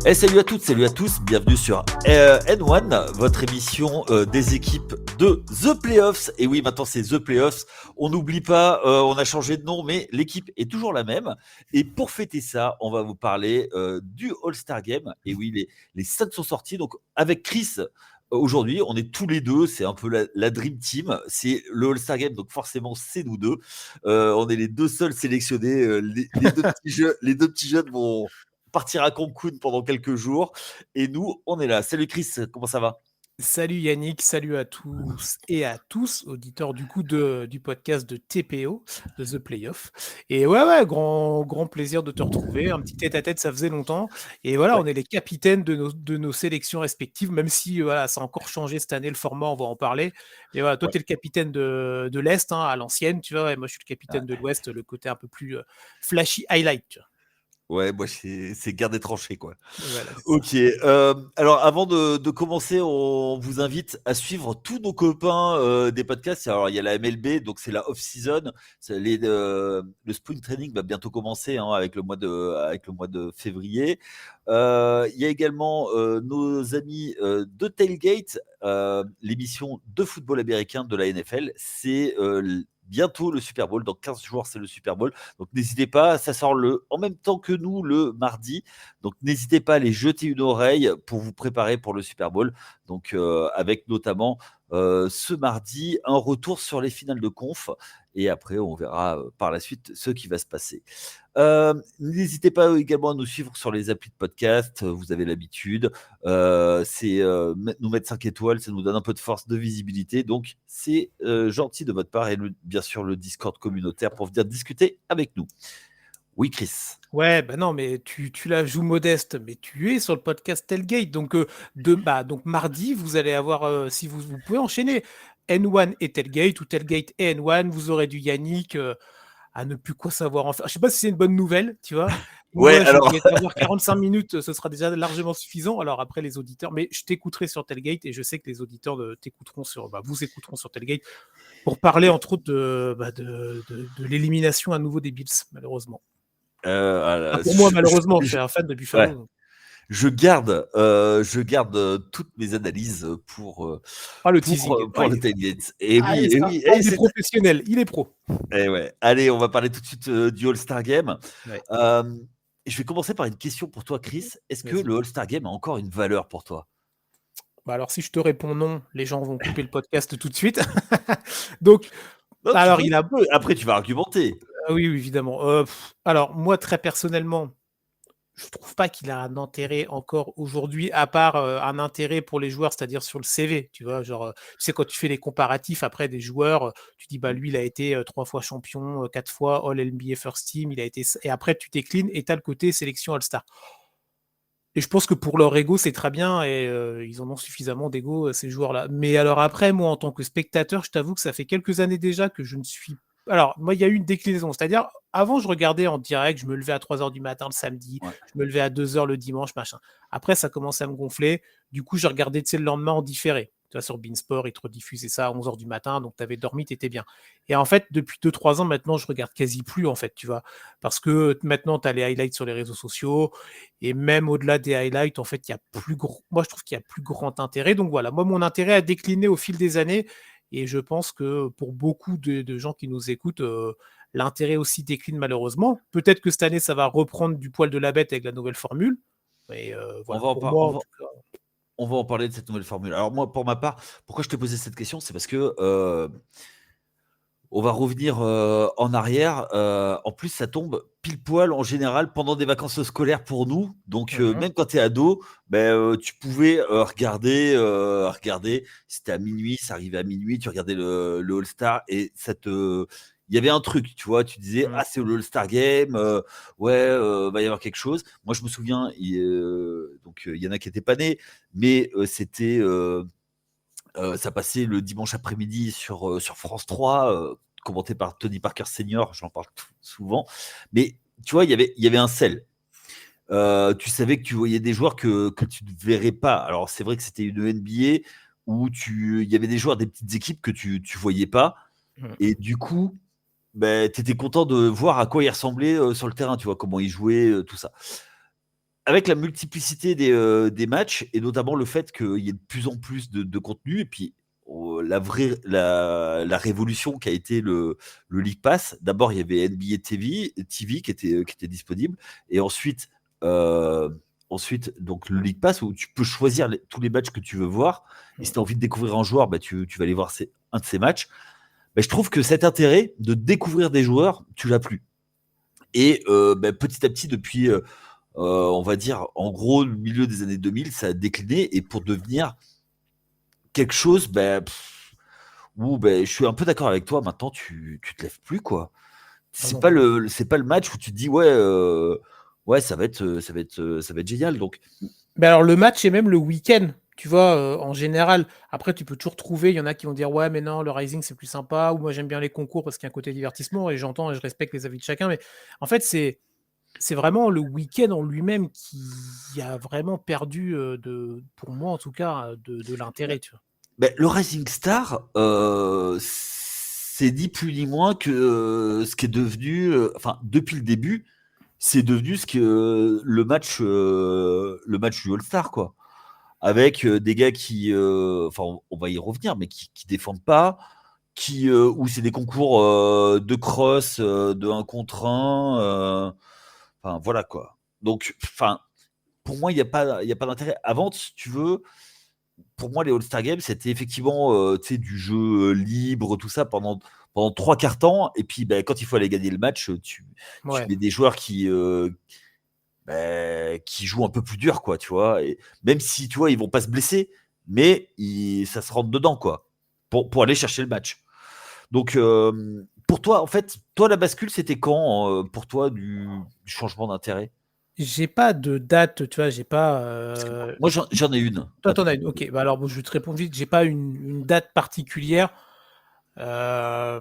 Et salut à toutes, salut à tous, bienvenue sur N1, votre émission des équipes de The Playoffs. Et oui, maintenant c'est The Playoffs, on n'oublie pas, on a changé de nom, mais l'équipe est toujours la même. Et pour fêter ça, on va vous parler du All-Star Game. Et oui, les stats sont sortis, donc avec Chris, aujourd'hui, on est tous les deux, c'est un peu la Dream Team, c'est le All-Star Game, donc forcément c'est nous deux. On est les deux seuls sélectionnés, les deux petits jeunes vont partir à Cancun pendant quelques jours. Et nous, on est là. Salut Chris, comment ça va? Salut Yannick, salut à tous et à tous, auditeurs du coup du podcast de TPO, de The Playoff. Et ouais, grand plaisir de te retrouver. Un petit tête-à-tête, ça faisait longtemps. Et voilà, Ouais. on est les capitaines de nos sélections respectives, même si voilà, ça a encore changé cette année le format, on va en parler. Mais voilà, toi, Ouais. tu es le capitaine de l'Est, hein, à l'ancienne, tu vois, et moi, je suis le capitaine de Ouais. l'Ouest, le côté un peu plus flashy highlight, tu vois. Ouais, moi, c'est guerre des tranchées, quoi. Voilà, c'est ça. Ok. Alors, avant de commencer, on vous invite à suivre tous nos copains des podcasts. Alors, il y a la MLB, donc c'est la off-season. Le spring training va bientôt commencer avec le mois de février. Il y a également nos amis de Tailgate, l'émission de football américain de la NFL. C'est bientôt le Super Bowl. Dans 15 jours, c'est le Super Bowl. Donc n'hésitez pas, ça sort en même temps que nous le mardi. Donc n'hésitez pas à aller jeter une oreille pour vous préparer pour le Super Bowl. Donc avec notamment ce mardi un retour sur les finales de conf. Et après, on verra par la suite ce qui va se passer. N'hésitez pas également à nous suivre sur les applis de podcast. Vous avez l'habitude. Nous mettre 5 étoiles, ça nous donne un peu de force, de visibilité. Donc, c'est gentil de votre part. Et bien sûr, le Discord communautaire pour venir discuter avec nous. Oui, Chris. Ouais, bah non, mais tu la joues modeste, mais tu es sur le podcast Tailgate. Donc, donc mardi, vous allez avoir, si vous pouvez enchaîner N1 et Tailgate, ou Tailgate et N1, vous aurez du Yannick à ne plus quoi savoir en faire. Je sais pas si c'est une bonne nouvelle, tu vois. Ouais, Moi, je alors. vais avoir 45 minutes, ce sera déjà largement suffisant. Alors après, les auditeurs, mais je t'écouterai sur Tailgate et je sais que les auditeurs t'écouteront vous écouteront sur Tailgate pour parler entre autres de l'élimination à nouveau des Bills, malheureusement. Voilà, Pour moi, malheureusement, je suis un fan de ouais. Buffalo. Je garde toutes mes analyses Ah, le teasing. pour Ouais, le tailgate. Et ah, oui, et oui. il est professionnel, il est pro. Et ouais. Allez, on va parler tout de suite du All-Star Game. Ouais, Euh, je vais commencer par une question pour toi, Chris. Est-ce que vas-y. le All-Star Game a encore une valeur pour toi? Bah alors, si je te réponds non, les gens vont couper le podcast tout de suite. Donc, Non, alors, il a. tu peux. Après, tu vas argumenter. Oui, évidemment. Alors, moi, très personnellement, je trouve pas qu'il a un intérêt encore aujourd'hui, à part un intérêt pour les joueurs, c'est-à-dire sur le CV. Tu vois, genre, tu sais, quand tu fais les comparatifs après des joueurs, tu dis, bah lui, il a été 3 fois champion, 4 fois All NBA First Team, il a été. Et après, tu t'éclines et tu as le côté sélection All-Star. Et je pense que pour leur ego, c'est très bien et ils en ont suffisamment d'ego, ces joueurs-là. Mais alors après, moi, en tant que spectateur, je t'avoue que ça fait quelques années déjà que je ne suis. Alors, moi, il y a eu une déclinaison. C'est-à-dire, avant, je regardais en direct, je me levais à 3 h du matin le samedi, Ouais. je me levais à 2 h le dimanche, machin. Après, ça commençait à me gonfler. Du coup, je regardais le lendemain en différé. Tu vois, sur Beansport, ils te rediffusaient ça à 11 h du matin, donc tu avais dormi, tu étais bien. Et en fait, depuis 2-3 ans maintenant, je regarde quasi plus, en fait, tu vois. Parce que maintenant, tu as les highlights sur les réseaux sociaux. Et même au-delà des highlights, en fait, il y a moi, je trouve qu'il y a plus grand intérêt. Donc voilà, moi, mon intérêt a décliné au fil des années. Et je pense que pour beaucoup de gens qui nous écoutent, l'intérêt aussi décline malheureusement. Peut-être que cette année, ça va reprendre du poil de la bête avec la nouvelle formule. Mais On voilà, va en pour par- moi, en tout cas. on va en parler de cette nouvelle formule. Alors moi, pour ma part, pourquoi je te posais cette question, c'est parce que on va revenir en arrière. En plus, ça tombe pile poil en général pendant des vacances scolaires pour nous. Donc, même quand tu es ado, tu pouvais regarder. C'était à minuit, ça arrivait à minuit, tu regardais le All-Star et il y avait un truc, tu vois. Tu disais, ah, c'est le All-Star Game, ouais, va y avoir quelque chose. Moi, je me souviens, il y en a qui n'étaient pas nés, mais c'était. Ça passait le dimanche après-midi sur France 3, commenté par Tony Parker Senior, j'en parle souvent. Mais tu vois, il y avait un sel. Tu savais que tu voyais des joueurs que tu ne verrais pas. Alors, c'est vrai que c'était une NBA où il y avait des joueurs des petites équipes que tu ne voyais pas. Et du coup, tu étais content de voir à quoi ils ressemblaient sur le terrain, tu vois, comment ils jouaient, tout ça. avec la multiplicité des matchs et notamment le fait qu'il y ait de plus en plus de contenu et puis la révolution qui a été le League Pass. D'abord, il y avait NBA TV qui était disponible et euh, ensuite donc le League Pass où tu peux choisir tous les matchs que tu veux voir et si tu as envie de découvrir un joueur, bah, tu vas aller voir un de ces matchs. Bah, je trouve que cet intérêt de découvrir des joueurs, tu l'as plus. Et bah, petit à petit, depuis on va dire, en gros, le milieu des années 2000, ça a décliné et pour devenir quelque chose, où je suis un peu d'accord avec toi. Maintenant, tu te lèves plus, quoi. Ah C'est non. pas le match où tu te dis ouais, ouais, ça va être génial. Donc, Mais alors, le match et même le week-end, tu vois, en général. Après, tu peux toujours trouver. Il y en a qui vont dire ouais, mais non, le Rising c'est plus sympa. Ou moi j'aime bien les concours parce qu'il y a un côté divertissement et j'entends et je respecte les avis de chacun. Mais en fait, c'est vraiment le week-end en lui-même qui a vraiment perdu, pour moi en tout cas, de l'intérêt, tu vois. le Rising Star, c'est ni plus ni moins que ce qui est devenu, enfin, depuis le début, c'est devenu ce que le match du All-Star, quoi. Avec des gars qui, enfin, on va y revenir, mais qui défendent pas, où c'est des concours de cross, de 1 contre 1, enfin voilà quoi. Donc, enfin, pour moi, il y a pas d'intérêt. Avant, si tu veux, pour moi, les All-Star Games, c'était effectivement du jeu libre, tout ça, pendant 3 quarts temps. Et puis, quand il faut aller gagner le match, tu Ouais. mets des joueurs qui jouent un peu plus dur, quoi, tu vois. Et même si, tu vois, ils vont pas se blesser, mais ça se rentre dedans, quoi, pour aller chercher le match. Donc, pour toi, en fait, toi, la bascule, c'était quand, pour toi, du changement d'intérêt? J'ai pas de date, tu vois, j'ai pas. Parce que moi, j'en ai une. Toi, t'en as une. Ok, bah alors bon, je vais te répondre vite. J'ai pas une date particulière. Euh,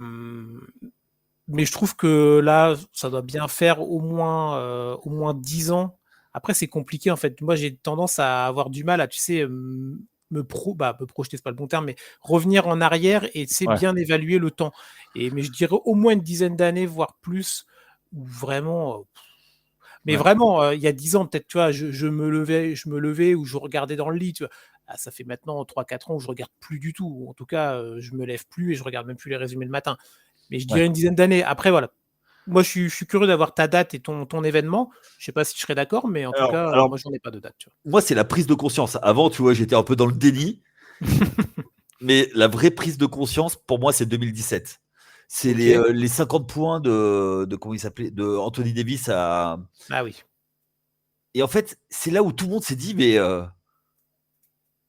Mais je trouve que là, ça doit bien faire au moins 10 ans. Après, c'est compliqué en fait. Moi, j'ai tendance à avoir du mal à, tu sais, me projeter, c'est pas le bon terme, mais revenir en arrière et tu sais, Ouais, bien évaluer le temps. Mais je dirais au moins une dizaine d'années, voire plus, où vraiment. Mais ouais, vraiment, il y a 10 ans, peut-être, tu vois, je me levais ou je regardais dans le lit, tu vois. Ah, ça fait maintenant 3 4 ans où je regarde plus du tout. Ou en tout cas, je me lève plus et je regarde même plus les résumés le matin. Mais je ouais. dirais une dizaine d'années. Après, voilà. Moi, je suis curieux d'avoir ta date et ton événement. Je sais pas si je serais d'accord, mais en tout cas, moi, Alors, j'en ai pas de date, tu moi, c'est la prise de conscience. Avant, tu vois, j'étais un peu dans le déni, vois. mais la vraie prise de conscience, pour moi, c'est 2017. C'est Ok. les 50 points comment il s'appelait, de Anthony Davis à. Ah oui. Et en fait, c'est là où tout le monde s'est dit, mais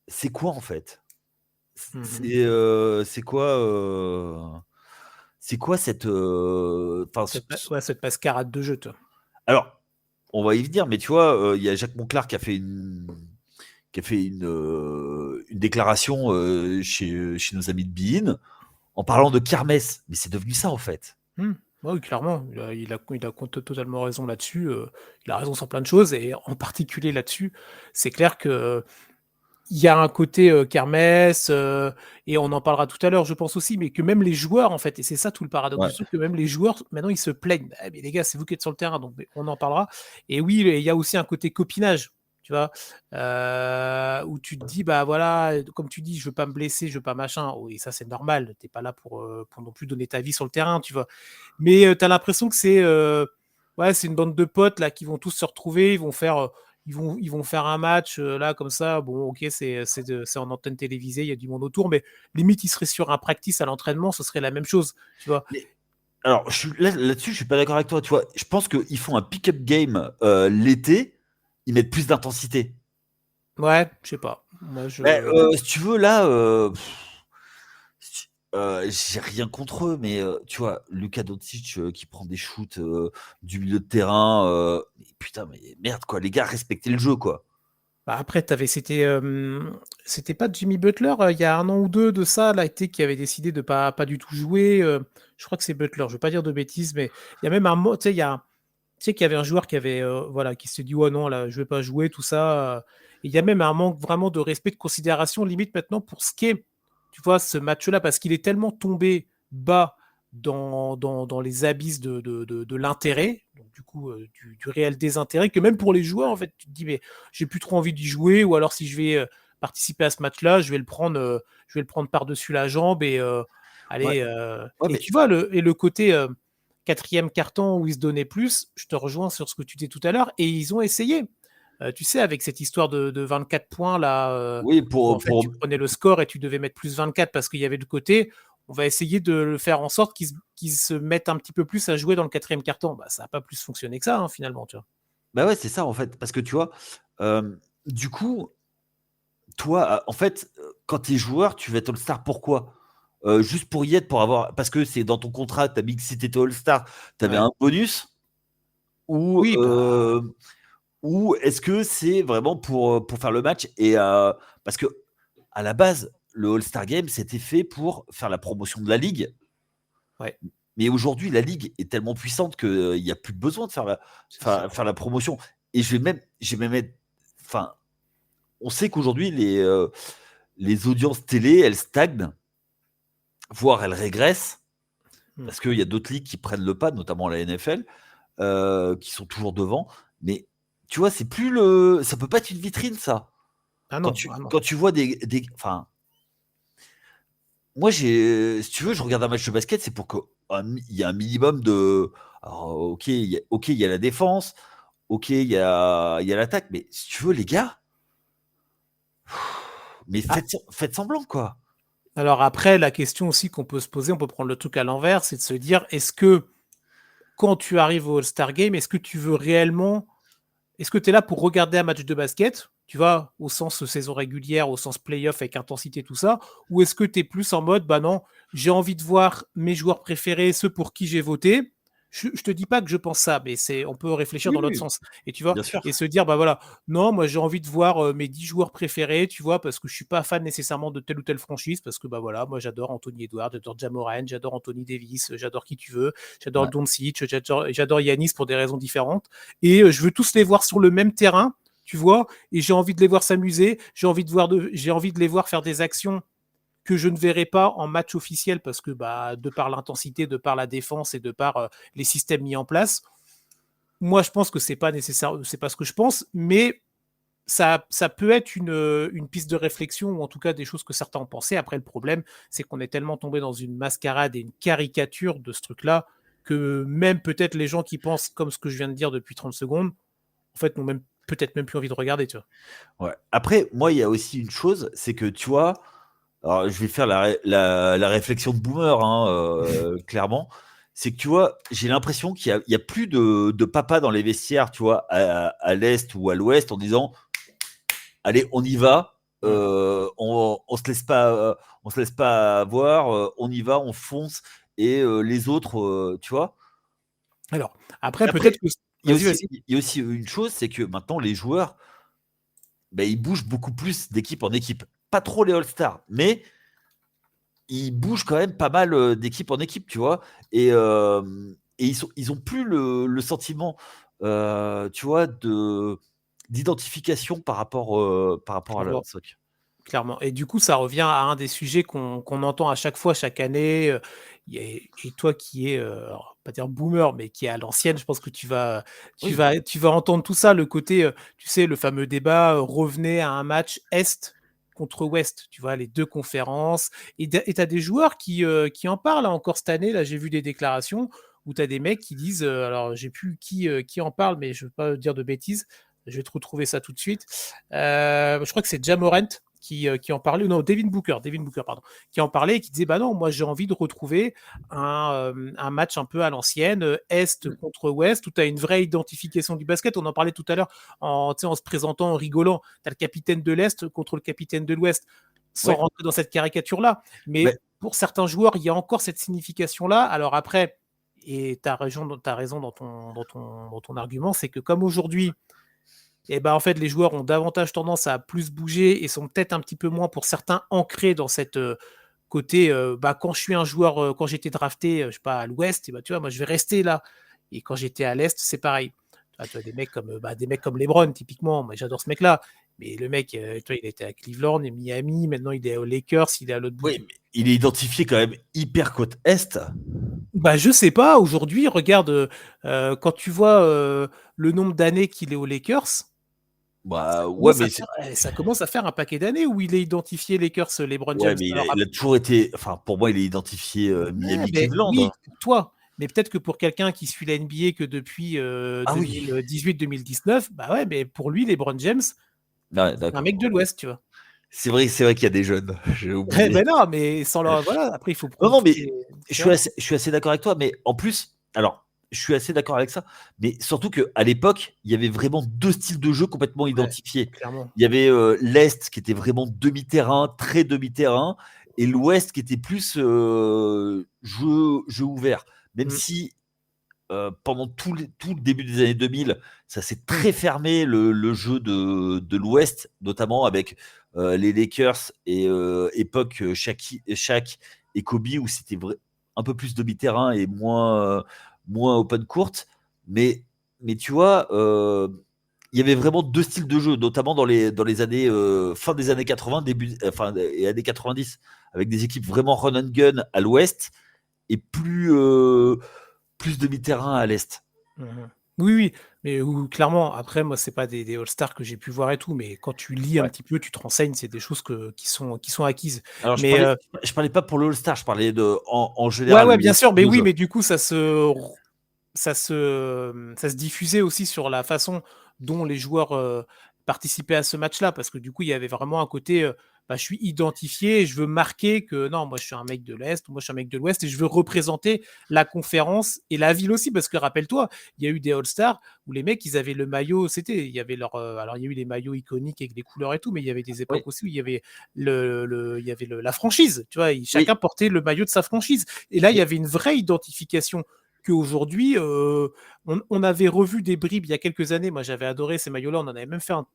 c'est quoi en fait? Mhm. C'est quoi c'est quoi cette enfin, Ouais, cette mascarade de jeu, toi. alors on va y venir, mais tu vois, il y a Jacques Monclar qui a fait une déclaration chez nos amis de Bein en parlant de kermesse. Mais c'est devenu ça en fait. Hmm. Ouais, oui, clairement. Il a totalement raison là-dessus. Il a raison sur plein de choses et en particulier là-dessus. C'est clair que il y a un côté kermesse, et on en parlera tout à l'heure, je pense aussi, mais que même les joueurs, en fait, et c'est ça tout le paradoxe Ouais. du truc, que même les joueurs, maintenant, ils se plaignent. Ah, mais les gars, c'est vous qui êtes sur le terrain, donc mais on en parlera. Et oui, il y a aussi un côté copinage, tu vois, où tu te dis, bah voilà, comme tu dis, je veux pas me blesser, je veux pas machin. Oui, ça, c'est normal. T'es pas là pour non plus donner ta vie sur le terrain, tu vois. Mais tu as l'impression que ouais, c'est une bande de potes là qui vont tous se retrouver, ils vont faire un match là comme ça. Bon, ok, c'est en antenne télévisée, il y a du monde autour, mais limite, ils seraient sur un practice à l'entraînement, ce serait la même chose, tu vois. Mais alors, là-dessus, je suis pas d'accord avec toi. Tu vois, je pense qu'ils font un pick-up game l'été, ils mettent plus d'intensité. Ouais, je sais pas. Moi, je. Si tu veux, là, j'ai rien contre eux, mais tu vois, Luka Doncic qui prend des shoots du milieu de terrain, putain, mais merde, quoi, les gars, respectez le jeu, quoi. Bah, après, c'était pas Jimmy Butler, il y a un an ou deux de ça, là, qui avait décidé de pas du tout jouer. Je crois que c'est Butler, je veux pas dire de bêtises, mais il y a même un mot, tu sais, tu sais qu'il y avait un joueur qui avait, voilà, qui s'est dit, ouais, non, là, je vais pas jouer, tout ça. Et il y a même un manque vraiment de respect, de considération, limite maintenant pour ce qu'est, tu vois, ce match-là, parce qu'il est tellement tombé bas dans les abysses de l'intérêt, donc du coup du réel désintérêt, que même pour les joueurs, en fait, tu te dis, mais j'ai plus trop envie d'y jouer, ou alors si je vais participer à ce match-là, je vais le prendre par-dessus la jambe et Ouais, allez. ouais, Et mais tu vois, le côté quatrième carton où ils se donnaient plus, je te rejoins sur ce que tu dis tout à l'heure, et ils ont essayé. Tu sais, avec cette histoire de 24 points là, oui, où en fait tu prenais le score et tu devais mettre plus 24 parce qu'il y avait le côté, on va essayer de le faire en sorte qu'ils se mettent un petit peu plus à jouer dans le quatrième carton. Bah, ça n'a pas plus fonctionné que ça, hein, finalement, tu vois. bah ouais, c'est ça en fait, parce que tu vois, du coup, toi, en fait, quand tu es joueur, tu vas être All-Star pourquoi? Juste pour y être, pour avoir, parce que c'est dans ton contrat, tu as mis que si tu étais All-Star, tu avais Ouais. un bonus, ou, Oui, bah, ou est-ce que c'est vraiment pour faire le match et parce que à la base, le All-Star Game, c'était fait pour faire la promotion de la ligue. ouais, Mais aujourd'hui, la ligue est tellement puissante qu'il n'y a plus besoin de c'est sûr. faire la promotion. Et je vais même être, enfin, on sait qu'aujourd'hui, les audiences télé, elles stagnent, voire elles régressent, Hmm. parce qu'il y a d'autres ligues qui prennent le pas, notamment la NFL, qui sont toujours devant. Mais tu vois, c'est plus ça peut pas être une vitrine, ça. Ah non, ah non. Quand tu vois enfin, moi, si tu veux, je regarde un match de basket, c'est pour qu'il y ait un minimum de. Alors, ok, il y a la défense, ok, il y a l'attaque, mais si tu veux, les gars, mais Ah, faites semblant, quoi. alors après, la question aussi qu'on peut se poser, on peut prendre le truc à l'envers, c'est de se dire, est-ce que quand tu arrives au All-Star Game, est-ce que tu veux réellement. Est-ce que tu es là pour regarder un match de basket, tu vois, au sens saison régulière, au sens playoff avec intensité, tout ça, ou est-ce que tu es plus en mode, bah non, j'ai envie de voir mes joueurs préférés, ceux pour qui j'ai voté. Je te dis pas que je pense ça, mais on peut réfléchir Oui, dans l'autre oui, sens. Et tu vois, bien sûr. et se dire, bah voilà, non, moi j'ai envie de voir mes 10 joueurs préférés, tu vois, parce que je suis pas fan nécessairement de telle ou telle franchise, parce que bah voilà, moi j'adore Anthony Edwards, j'adore Ja Morant, j'adore Anthony Davis, j'adore qui tu veux, j'adore Ouais. Doncic, j'adore Yanis pour des raisons différentes et je veux tous les voir sur le même terrain, tu vois, et j'ai envie de les voir s'amuser, j'ai envie de les voir faire des actions que je ne verrai pas en match officiel parce que bah, de par l'intensité, de par la défense et de par les systèmes mis en place, moi je pense que c'est pas nécessaire, c'est pas ce que je pense, mais ça peut être une piste de réflexion ou en tout cas des choses que certains ont pensé. Après, le problème, c'est qu'on est tellement tombé dans une mascarade et une caricature de ce truc-là que même peut-être les gens qui pensent comme ce que je viens de dire depuis 30 secondes, en fait, n'ont même peut-être même plus envie de regarder, tu vois. Ouais. Après, moi, il y a aussi une chose, c'est que tu vois, alors je vais faire la réflexion de boomer, hein, clairement, c'est que tu vois, j'ai l'impression il y a plus de papa dans les vestiaires, tu vois, à l'est ou à l'ouest, en disant, allez, on y va, Mm. on se laisse pas avoir, on y va, on fonce, et les autres, tu vois. Alors, après, Et après, peut-être que. Vas-y, vas-y. il y a aussi une chose, c'est que maintenant les joueurs, ben, ils bougent beaucoup plus d'équipe en équipe. Pas trop les All-Stars, mais ils bougent quand même pas mal d'équipe en équipe, tu vois. Et ils ont plus le sentiment, tu vois, d'identification par rapport à la Clairement. SOC. Clairement. Et du coup, ça revient à un des sujets qu'on entend à chaque fois, chaque année. Et toi qui es, alors, pas dire boomer, mais qui est à l'ancienne, je pense que Oui, tu vas entendre tout ça, le côté, tu sais, le fameux débat, revenez à un match Est contre Ouest, tu vois, les deux conférences. Et tu as des joueurs qui en parlent, hein, encore cette année. Là, j'ai vu des déclarations où tu as des mecs qui disent, alors j'ai plus qui en parle, mais je ne veux pas dire de bêtises. Je vais te retrouver ça tout de suite. Je crois que c'est Ja Morant qui en parlait, non, Devin Booker, pardon, qui en parlait et qui disait, bah non, moi j'ai envie de retrouver un match un peu à l'ancienne, Est contre Ouest, où tu as une vraie identification du basket. On en parlait tout à l'heure en se présentant, en rigolant. Tu as le capitaine de l'Est contre le capitaine de l'Ouest, sans ouais. rentrer dans cette caricature-là. Mais Mais pour certains joueurs, il y a encore cette signification-là. Alors après, et tu as raison, dans ton argument, c'est que comme aujourd'hui, et ben en fait, les joueurs ont davantage tendance à plus bouger et sont peut-être un petit peu moins, pour certains, ancrés dans cette côté. Bah, quand je suis un joueur, quand j'étais drafté, je sais pas, à l'Ouest, et bah, tu vois, moi, je vais rester là. Et quand j'étais à l'Est, c'est pareil. Tu vois, des mecs comme LeBron, typiquement. Moi, j'adore ce mec-là. Mais le mec, tu vois, il était à Cleveland et Miami. Maintenant, il est aux Lakers. Il est à l'autre bout oui, du. il est identifié quand même hyper côte Est. Bah, je sais pas, aujourd'hui, regarde, quand tu vois, le nombre d'années qu'il est aux Lakers, Bah, ouais, mais c'est ça commence à faire un paquet d'années où il est identifié Lakers, LeBron ouais, James. mais Alors il a toujours été enfin, pour moi, il est identifié, ouais, Miami beh, Cleveland, hein. oui, pour toi, mais peut-être que pour quelqu'un qui suit la NBA que depuis, Ah oui! 2018-2019, bah, ouais, mais pour lui, LeBron James, Ouais, c'est un mec de d'accord. l'Ouest, tu vois? C'est vrai qu'il y a des jeunes, j'ai Eh oublié. beh, non, mais sans leur voilà, après il faut Non, non, prouver mais tes je différences. suis assez d'accord avec toi, mais en plus alors, je suis assez d'accord avec ça, mais surtout qu'à l'époque, il y avait vraiment 2 styles de jeu complètement Ouais, identifiés. clairement. Il y avait, l'Est qui était vraiment demi-terrain, très demi-terrain et l'Ouest qui était plus, jeu ouvert. Même Mmh. si, pendant tout le début des années 2000, ça s'est très fermé le jeu de l'Ouest, notamment avec, les Lakers et époque, Shaq et Kobe où c'était vrai un peu plus demi-terrain et moins open court. Mais tu vois, il y avait vraiment 2 styles de jeu, notamment dans les années, fin des années 80, début enfin et années 90, avec des équipes vraiment run and gun à l'Ouest et plus demi-terrain à l'Est. Mmh. Oui, oui, mais ou clairement, après moi, c'est pas des all-stars que j'ai pu voir et tout, mais quand tu lis un Ouais. petit peu, tu te renseignes, c'est des choses qui sont acquises. Alors Mais, je parlais pas pour le All-Star, je parlais de en ouais, général, ouais, le bien sûr, style mais de oui, jeu. mais du coup, ça se diffusait aussi sur la façon dont les joueurs, participaient à ce match-là. Parce que du coup, il y avait vraiment un côté, bah, je suis identifié et je veux marquer que non, moi je suis un mec de l'Est, moi je suis un mec de l'Ouest et je veux représenter la conférence et la ville aussi. Parce que rappelle-toi, il y a eu des All-Stars où les mecs, ils avaient le maillot, il y avait leur, alors il y a eu les maillots iconiques avec les couleurs et tout, mais il y avait des Oui, époques aussi où il y avait la franchise, tu vois? oui, Chacun portait le maillot de sa franchise et là, il y mais avait une vraie identification qu'aujourd'hui, on avait revu des bribes il y a quelques années. Moi, j'avais adoré ces maillots-là. On en avait même fait un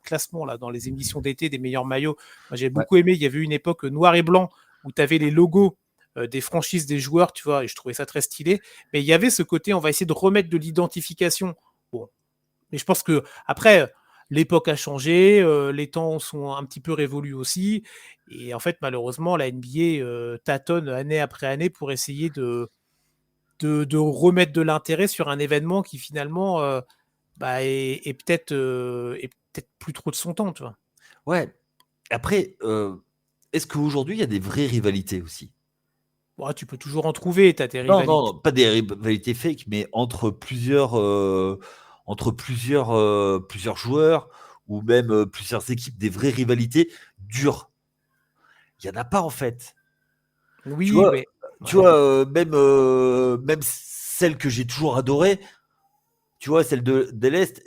classement là, dans les émissions d'été des meilleurs maillots. Moi, j'ai ouais, beaucoup aimé. Il y avait eu une époque noir et blanc où tu avais les logos des franchises des joueurs, tu vois, et je trouvais ça très stylé. Mais il y avait ce côté, on va essayer de remettre de l'identification. Bon, mais je pense que après, l'époque a changé, les temps sont un petit peu révolus aussi. Et en fait, malheureusement, la NBA tâtonne année après année pour essayer de remettre de l'intérêt sur un événement qui finalement bah, est peut-être plus trop de son temps, tu vois. ouais. Après, est-ce qu'aujourd'hui, il y a des vraies rivalités aussi? Bon, tu peux toujours en trouver, tu as tes Non, rivalités. non, pas des rivalités fake, mais plusieurs joueurs ou même, plusieurs équipes, des vraies rivalités dures. Il y en a pas, en fait. Tu Oui, vois? mais ouais. Même celles que j'ai toujours adorées, tu vois, celles de l'Est,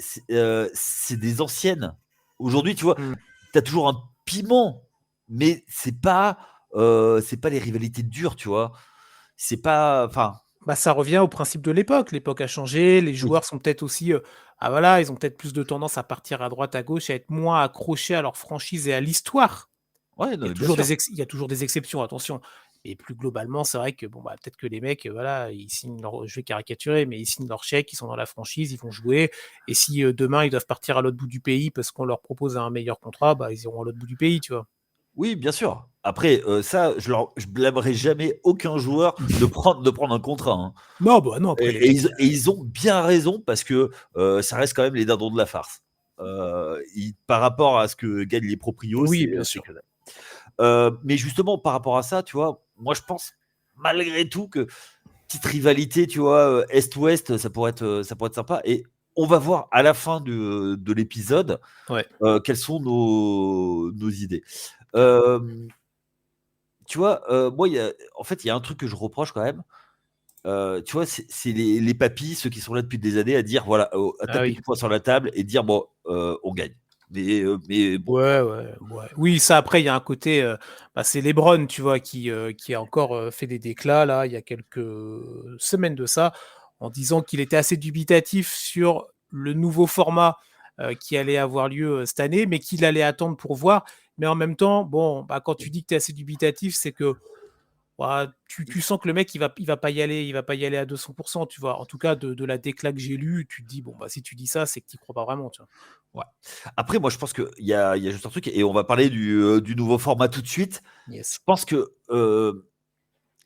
c'est des anciennes. Aujourd'hui, tu vois, Mmh. tu as toujours un piment, mais c'est pas les rivalités dures, tu vois? C'est pas enfin, Bah, ça revient au principe de l'époque. L'époque a changé, les oui. joueurs sont peut-être aussi, ah voilà, ils ont peut-être plus de tendance à partir à droite, à gauche, à être moins accrochés à leur franchise et à l'histoire. Ouais, Il non, y a mais bien toujours sûr. il y a toujours des exceptions, attention. Et plus globalement, c'est vrai que bon, bah, peut-être que les mecs, voilà, ils signent leur je vais caricaturer, mais ils signent leur chèque, ils sont dans la franchise, ils vont jouer et si, demain ils doivent partir à l'autre bout du pays parce qu'on leur propose un meilleur contrat, bah, ils iront à l'autre bout du pays, tu vois? Oui, bien sûr. Après, ça, je blâmerai jamais aucun joueur de prendre un contrat, hein. Non, bah, non, après les mecs, Et ils ont bien raison parce que, ça reste quand même les dindons de la farce. Ils par rapport à ce que gagnent les proprios, oui, bien c'est sûr. que dalle. Mais justement par rapport à ça, tu vois, moi je pense malgré tout que petite rivalité, tu vois, Est-Ouest, ça pourrait être sympa et on va voir à la fin de l'épisode, Ouais, quelles sont nos idées. carrément. Hem, Tu vois, moi, il y a un truc que je reproche quand même, tu vois, c'est les papys, ceux qui sont là depuis des années à dire voilà, à Ah taper oui. du poing sur la table et dire: «Bon, on gagne». Mais bon, Ouais, ouais, ouais. Oui, ça après il y a un côté, bah, c'est LeBron, tu vois, qui a encore, fait des déclats là, il y a quelques semaines de ça, en disant qu'il était assez dubitatif sur le nouveau format, qui allait avoir lieu, cette année, mais qu'il allait attendre pour voir. Mais en même temps, bon, bah, quand tu dis que tu es assez dubitatif, c'est que Ouais, tu sens que le mec, il va pas y aller à 200%, tu vois? En tout cas, de la décla que j'ai lue, tu te dis: «Bon, bah, si tu dis ça, c'est que tu y crois pas vraiment», tu vois? Ouais. Après, moi, je pense qu'il y a juste un truc, et on va parler du nouveau format tout de suite. Je Yes. pense que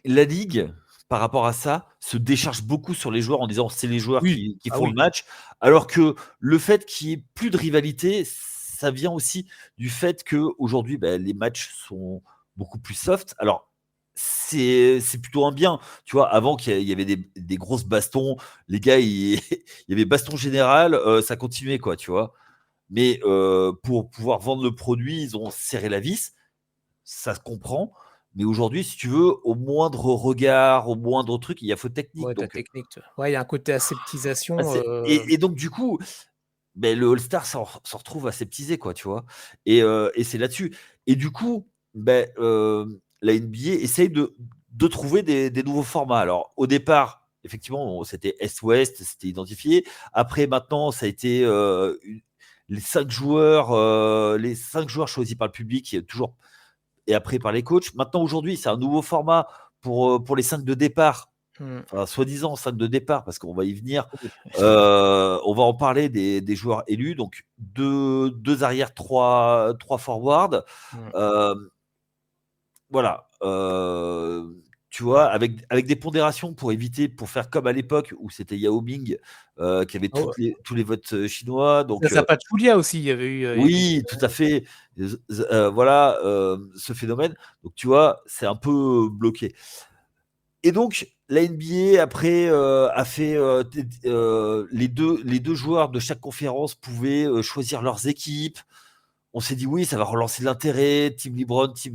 la ligue, par rapport à ça, se décharge beaucoup sur les joueurs en disant c'est les joueurs Oui. qui Ah font le oui. match, alors que le fait qu'il y ait plus de rivalité, ça vient aussi du fait qu'aujourd'hui, les matchs sont beaucoup plus soft. Alors, c'est plutôt un bien. Tu vois, avant qu'il y avait des grosses bastons, les gars, il y avait baston général, ça continuait, quoi, tu vois. Mais pour pouvoir vendre le produit, ils ont serré la vis, ça se comprend. Mais aujourd'hui, si tu veux, au moindre regard, au moindre truc, il y a faute technique. Ouais, ta Donc, technique, tu vois? Ouais, il y a un côté aseptisation, et donc, du coup, le All-Star s'en retrouve aseptisé, quoi, tu vois. Et c'est là-dessus. Et du coup, la NBA essaye de trouver des nouveaux formats. Alors, au départ, effectivement, c'était Est-Ouest, c'était identifié. Après, maintenant, ça a été les 5 joueurs choisis par le public, toujours, et après par les coachs. Maintenant, aujourd'hui, c'est un nouveau format pour les 5 de départ. mmh, Enfin, soi-disant 5 de départ, parce qu'on va y venir. oui. On va en parler des joueurs élus. Donc, deux arrières, trois forwards. Mmh. Euh, voilà. Tu vois, avec des pondérations pour éviter, pour faire comme à l'époque où c'était Yao Ming, qui avait Ah ouais. tous les votes chinois. Ça Donc, Zapatoulia aussi, il y avait eu oui, tout à fait. Voilà, ce phénomène. Donc, tu vois, c'est un peu bloqué. Et donc, la NBA, après, a fait les deux joueurs de chaque conférence pouvaient choisir leurs équipes. On s'est dit, oui, ça va relancer l'intérêt. Team LeBron, team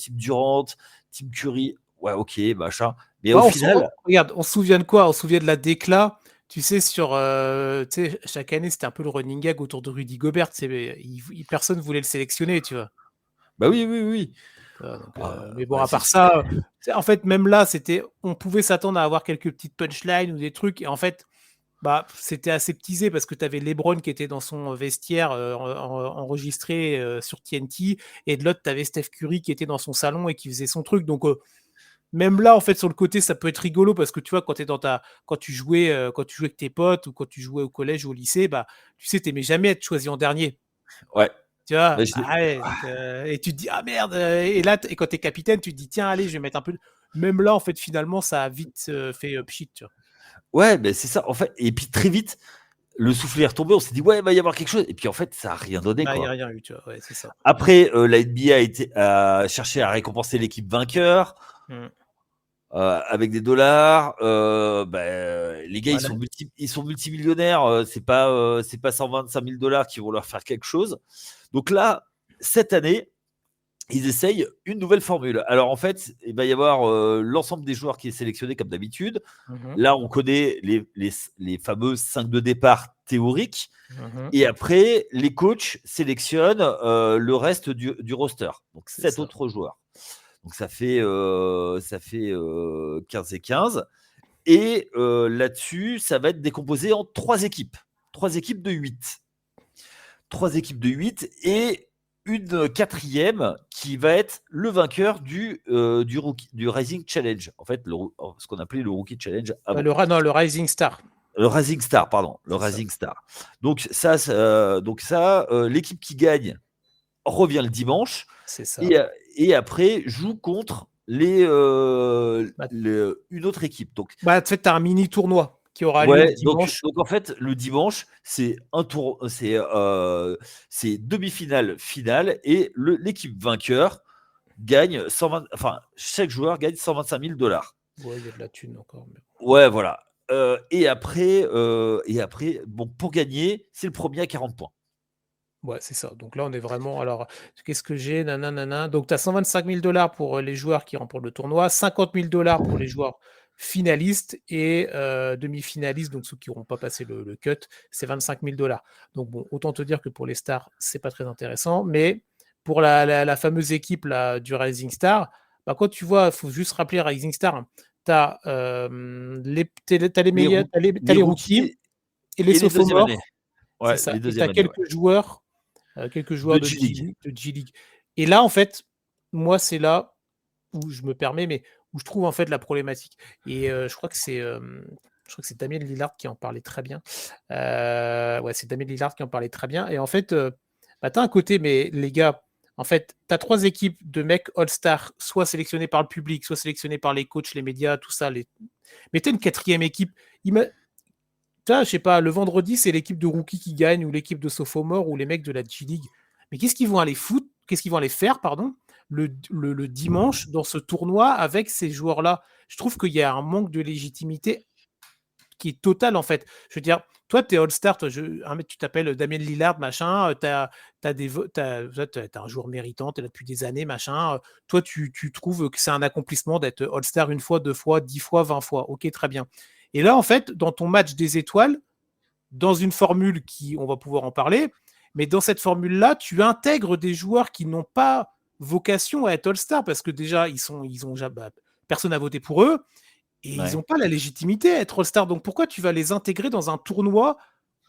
Durant, team Curry. Ouais, ok, machin. Mais ouais, au final, regarde, on se souvient de quoi? On se souvient de la décla, tu sais, tu sais, chaque année, c'était un peu le running gag autour de Rudy Gobert, personne voulait le sélectionner, tu vois? bah oui, oui, oui. Donc, Ah, mais bon, bah, à c'est part ça, tu sais, en fait, même là, on pouvait s'attendre à avoir quelques petites punchlines ou des trucs, et en fait, bah, c'était aseptisé parce que tu avais LeBron qui était dans son vestiaire, enregistré, sur TNT, et de l'autre, tu avais Steph Curry qui était dans son salon et qui faisait son truc. Donc, même là, en fait, sur le côté, ça peut être rigolo parce que tu vois, quand tu jouais avec tes potes ou quand tu jouais au collège ou au lycée, bah, tu sais, t'aimais jamais être choisi en dernier. ouais. Tu vois? Bah, Ah ouais, donc, et tu te dis: «Ah merde», et là, et quand tu es capitaine, tu te dis: «Tiens, allez, je vais mettre un peu de». Même là, en fait, finalement, ça a vite, fait, pchit, tu vois? ouais, c'est ça. En fait, et puis très vite, le soufflet est retombé. On s'est dit, ouais, il va y avoir quelque chose. Et puis, en fait, ça n'a rien donné, Bah, il y a quoi. rien eu, tu vois? Ouais, c'est ça. Après, la NBA a cherché à récompenser l'équipe vainqueur Mmh. avec des dollars. Les gars, Voilà. ils sont multimillionnaires. C'est pas 125 000 dollars qui vont leur faire quelque chose. Donc là, cette année, ils essayent une nouvelle formule. Alors en fait, il va y avoir l'ensemble des joueurs qui est sélectionné comme d'habitude. Mmh. Là, on connaît les fameux 5 de départ théoriques. Mmh. Et après, les coachs sélectionnent le reste du roster. Donc, C'est 7 ça. autres joueurs. Donc, ça fait 15 et 15. Et là-dessus, ça va être décomposé en 3 équipes. 3 équipes de 8. 3 équipes de 8 et une quatrième qui va être le vainqueur du Rising Challenge. En fait, ce qu'on appelait le Rookie Challenge Bah, avant. non, le Rising Star, Le Rising Star, pardon. Le c'est ça. Rising Star. Donc l'équipe qui gagne revient le dimanche C'est ça. et après joue contre Bah, une autre équipe. Donc, en fait, tu as un mini tournoi qui aura lieu le ouais, dimanche. en fait, le dimanche, c'est un tour, c'est demi-finale, finale, et l'équipe vainqueur gagne 120, enfin, chaque joueur gagne 125 000 dollars. Ouais, il y a de la thune encore, mais Ouais, voilà. Et après, bon, pour gagner, c'est le premier à 40 points. ouais, c'est ça. Donc là, on est vraiment, alors, qu'est-ce que j'ai? Nin Donc tu as 125 000 $ pour, les joueurs qui remportent le tournoi, 50 000 $ pour les joueurs finalistes, et demi-finalistes, donc ceux qui n'auront pas passé le cut, c'est 25 000 $. Donc bon, autant te dire que pour les stars, c'est pas très intéressant, mais pour la fameuse équipe là, du Rising Star, bah, quand tu vois, il faut juste rappeler Rising Star, tu as, les Les, meilleurs, roo- tu les les rookies rookies et les et les deuxièmes années. sophomores, c'est Ouais, ça, les et tu deuxièmes as années, ouais. quelques De joueurs G-League. de G League. Et là, en fait, moi, c'est là où je me permets, mais où je trouve en fait la problématique. Et je crois que c'est Damien Lillard qui en parlait très bien. Ouais, c'est Damien Lillard qui en parlait très bien. Et en fait, bah, t'as un côté, mais les gars, en fait, t'as 3 équipes de mecs All-Star, soit sélectionnés par le public, soit sélectionnés par les coachs, les médias, tout ça. Mais t'as une 4e équipe. Tu vois, je sais pas, le vendredi, c'est l'équipe de rookies qui gagne, ou l'équipe de sophomore, ou les mecs de la G-League. Mais qu'est-ce qu'ils vont aller foutre, qu'est-ce qu'ils vont aller faire, pardon, le dimanche dans ce tournoi avec ces joueurs-là? Je trouve qu'il y a un manque de légitimité qui est total, en fait. Je veux dire, toi, tu es All-Star, toi, tu t'appelles Damien Lillard, machin, tu as, un joueur méritant, tu es là depuis des années, machin. Toi, tu trouves que c'est un accomplissement d'être All-Star une fois, 2 fois, 10 fois, 20 fois. Ok, très bien. Et là, en fait, dans ton match des étoiles, dans une formule qui, on va pouvoir en parler, mais dans cette formule-là, tu intègres des joueurs qui n'ont pas vocation à être All-Star parce que déjà, personne n'a voté pour eux et ils Ouais. n'ont pas la légitimité à être All-Star. Donc pourquoi tu vas les intégrer dans un tournoi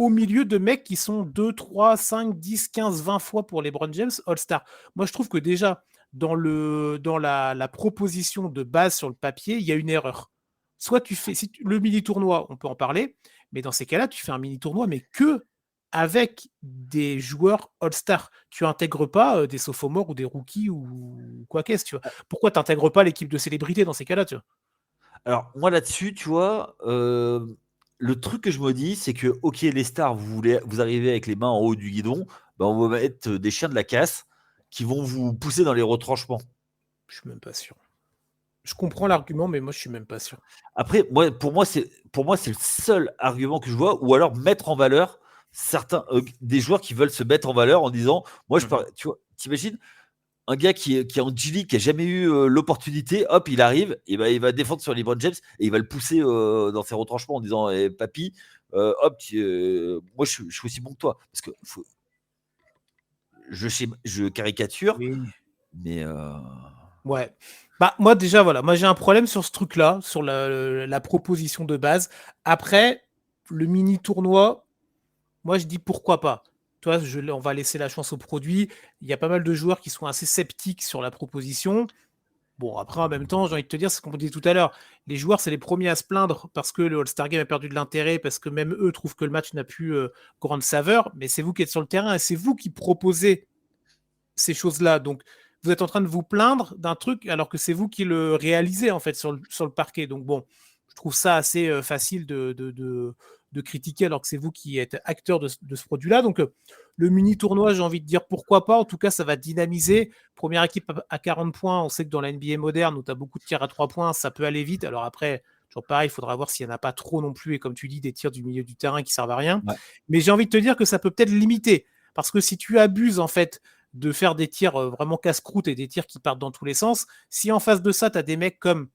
au milieu de mecs qui sont 2, 3, 5, 10, 15, 20 fois pour LeBron James All-Star? Moi, je trouve que déjà, dans la proposition de base sur le papier, il y a une erreur. Soit tu fais le mini-tournoi, on peut en parler, mais dans ces cas-là, tu fais un mini-tournoi, mais que avec des joueurs All-Star. Tu intègres pas des sophomores ou des rookies ou quoi qu'est-ce, tu vois. Pourquoi tu n'intègres pas l'équipe de célébrités dans ces cas-là, tu vois? Alors, moi là-dessus, tu vois, le truc que je me dis, c'est que, ok, les stars, vous arrivez avec les mains en haut du guidon, bah, on va mettre des chiens de la casse qui vont vous pousser dans les retranchements. Je suis même pas sûr. Je comprends l'argument, mais moi, je suis même pas sûr. Après, pour moi, c'est le seul argument que je vois, ou alors mettre en valeur certains des joueurs qui veulent se mettre en valeur en disant, moi, tu vois, t'imagines un gars qui est en G-League, qui a jamais eu l'opportunité, hop, il arrive, et ben il va défendre sur LeBron James et il va le pousser dans ses retranchements en disant, papy, hop, moi je suis aussi bon que toi, parce que je caricature, Oui. mais Ouais. Bah, moi, déjà, voilà. Moi, j'ai un problème sur ce truc-là, sur la proposition de base. Après, le mini-tournoi, moi, je dis pourquoi pas. Toi, on va laisser la chance au produit. Il y a pas mal de joueurs qui sont assez sceptiques sur la proposition. Bon, après, en même temps, j'ai envie de te dire ce qu'on disait tout à l'heure. Les joueurs, c'est les premiers à se plaindre parce que le All-Star Game a perdu de l'intérêt, parce que même eux trouvent que le match n'a plus grande saveur. Mais c'est vous qui êtes sur le terrain et c'est vous qui proposez ces choses-là. Donc, vous êtes en train de vous plaindre d'un truc alors que c'est vous qui le réalisez en fait sur le parquet. Donc, bon, je trouve ça assez facile de critiquer alors que c'est vous qui êtes acteur de ce produit-là. Donc, le mini-tournoi, j'ai envie de dire pourquoi pas. En tout cas, ça va dynamiser. Première équipe à 40 points. On sait que dans la NBA moderne où tu as beaucoup de tirs à 3 points, ça peut aller vite. Alors après, toujours pareil, il faudra voir s'il n'y en a pas trop non plus. Et comme tu dis, des tirs du milieu du terrain qui servent à rien. ouais. Mais j'ai envie de te dire que ça peut peut-être limiter. Parce que si tu abuses en fait de faire des tirs vraiment casse-croûte et des tirs qui partent dans tous les sens, si en face de ça, tu as des mecs comme,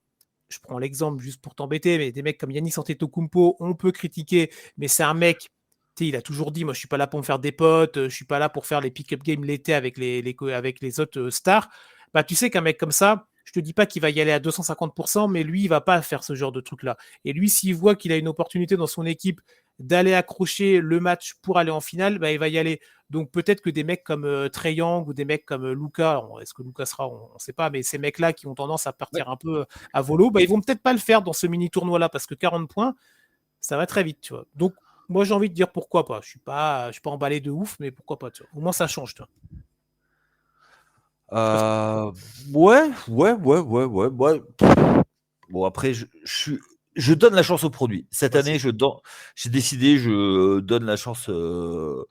je prends l'exemple juste pour t'embêter, mais des mecs comme Yannis Antetokounmpo, on peut critiquer, mais c'est un mec, il a toujours dit, moi je suis pas là pour me faire des potes, je suis pas là pour faire les pick-up games l'été avec les autres stars. Bah, tu sais qu'un mec comme ça, je te dis pas qu'il va y aller à 250%, mais lui, il va pas faire ce genre de truc-là. Et lui, s'il voit qu'il a une opportunité dans son équipe d'aller accrocher le match pour aller en finale, bah, il va y aller. Donc peut-être que des mecs comme Trae Young ou des mecs comme Luka, est-ce que Luka sera, on ne sait pas, mais ces mecs-là qui ont tendance à partir un peu à volo, bah, ils vont peut-être pas le faire dans ce mini tournoi-là parce que 40 points, ça va très vite, tu vois. Donc moi j'ai envie de dire pourquoi pas. Je suis pas emballé de ouf, mais pourquoi pas, tu vois. Au moins ça change, tu vois. Euh, ouais. Bon, après, je donne la chance au produit. Cette année, j'ai décidé, je donne la chance au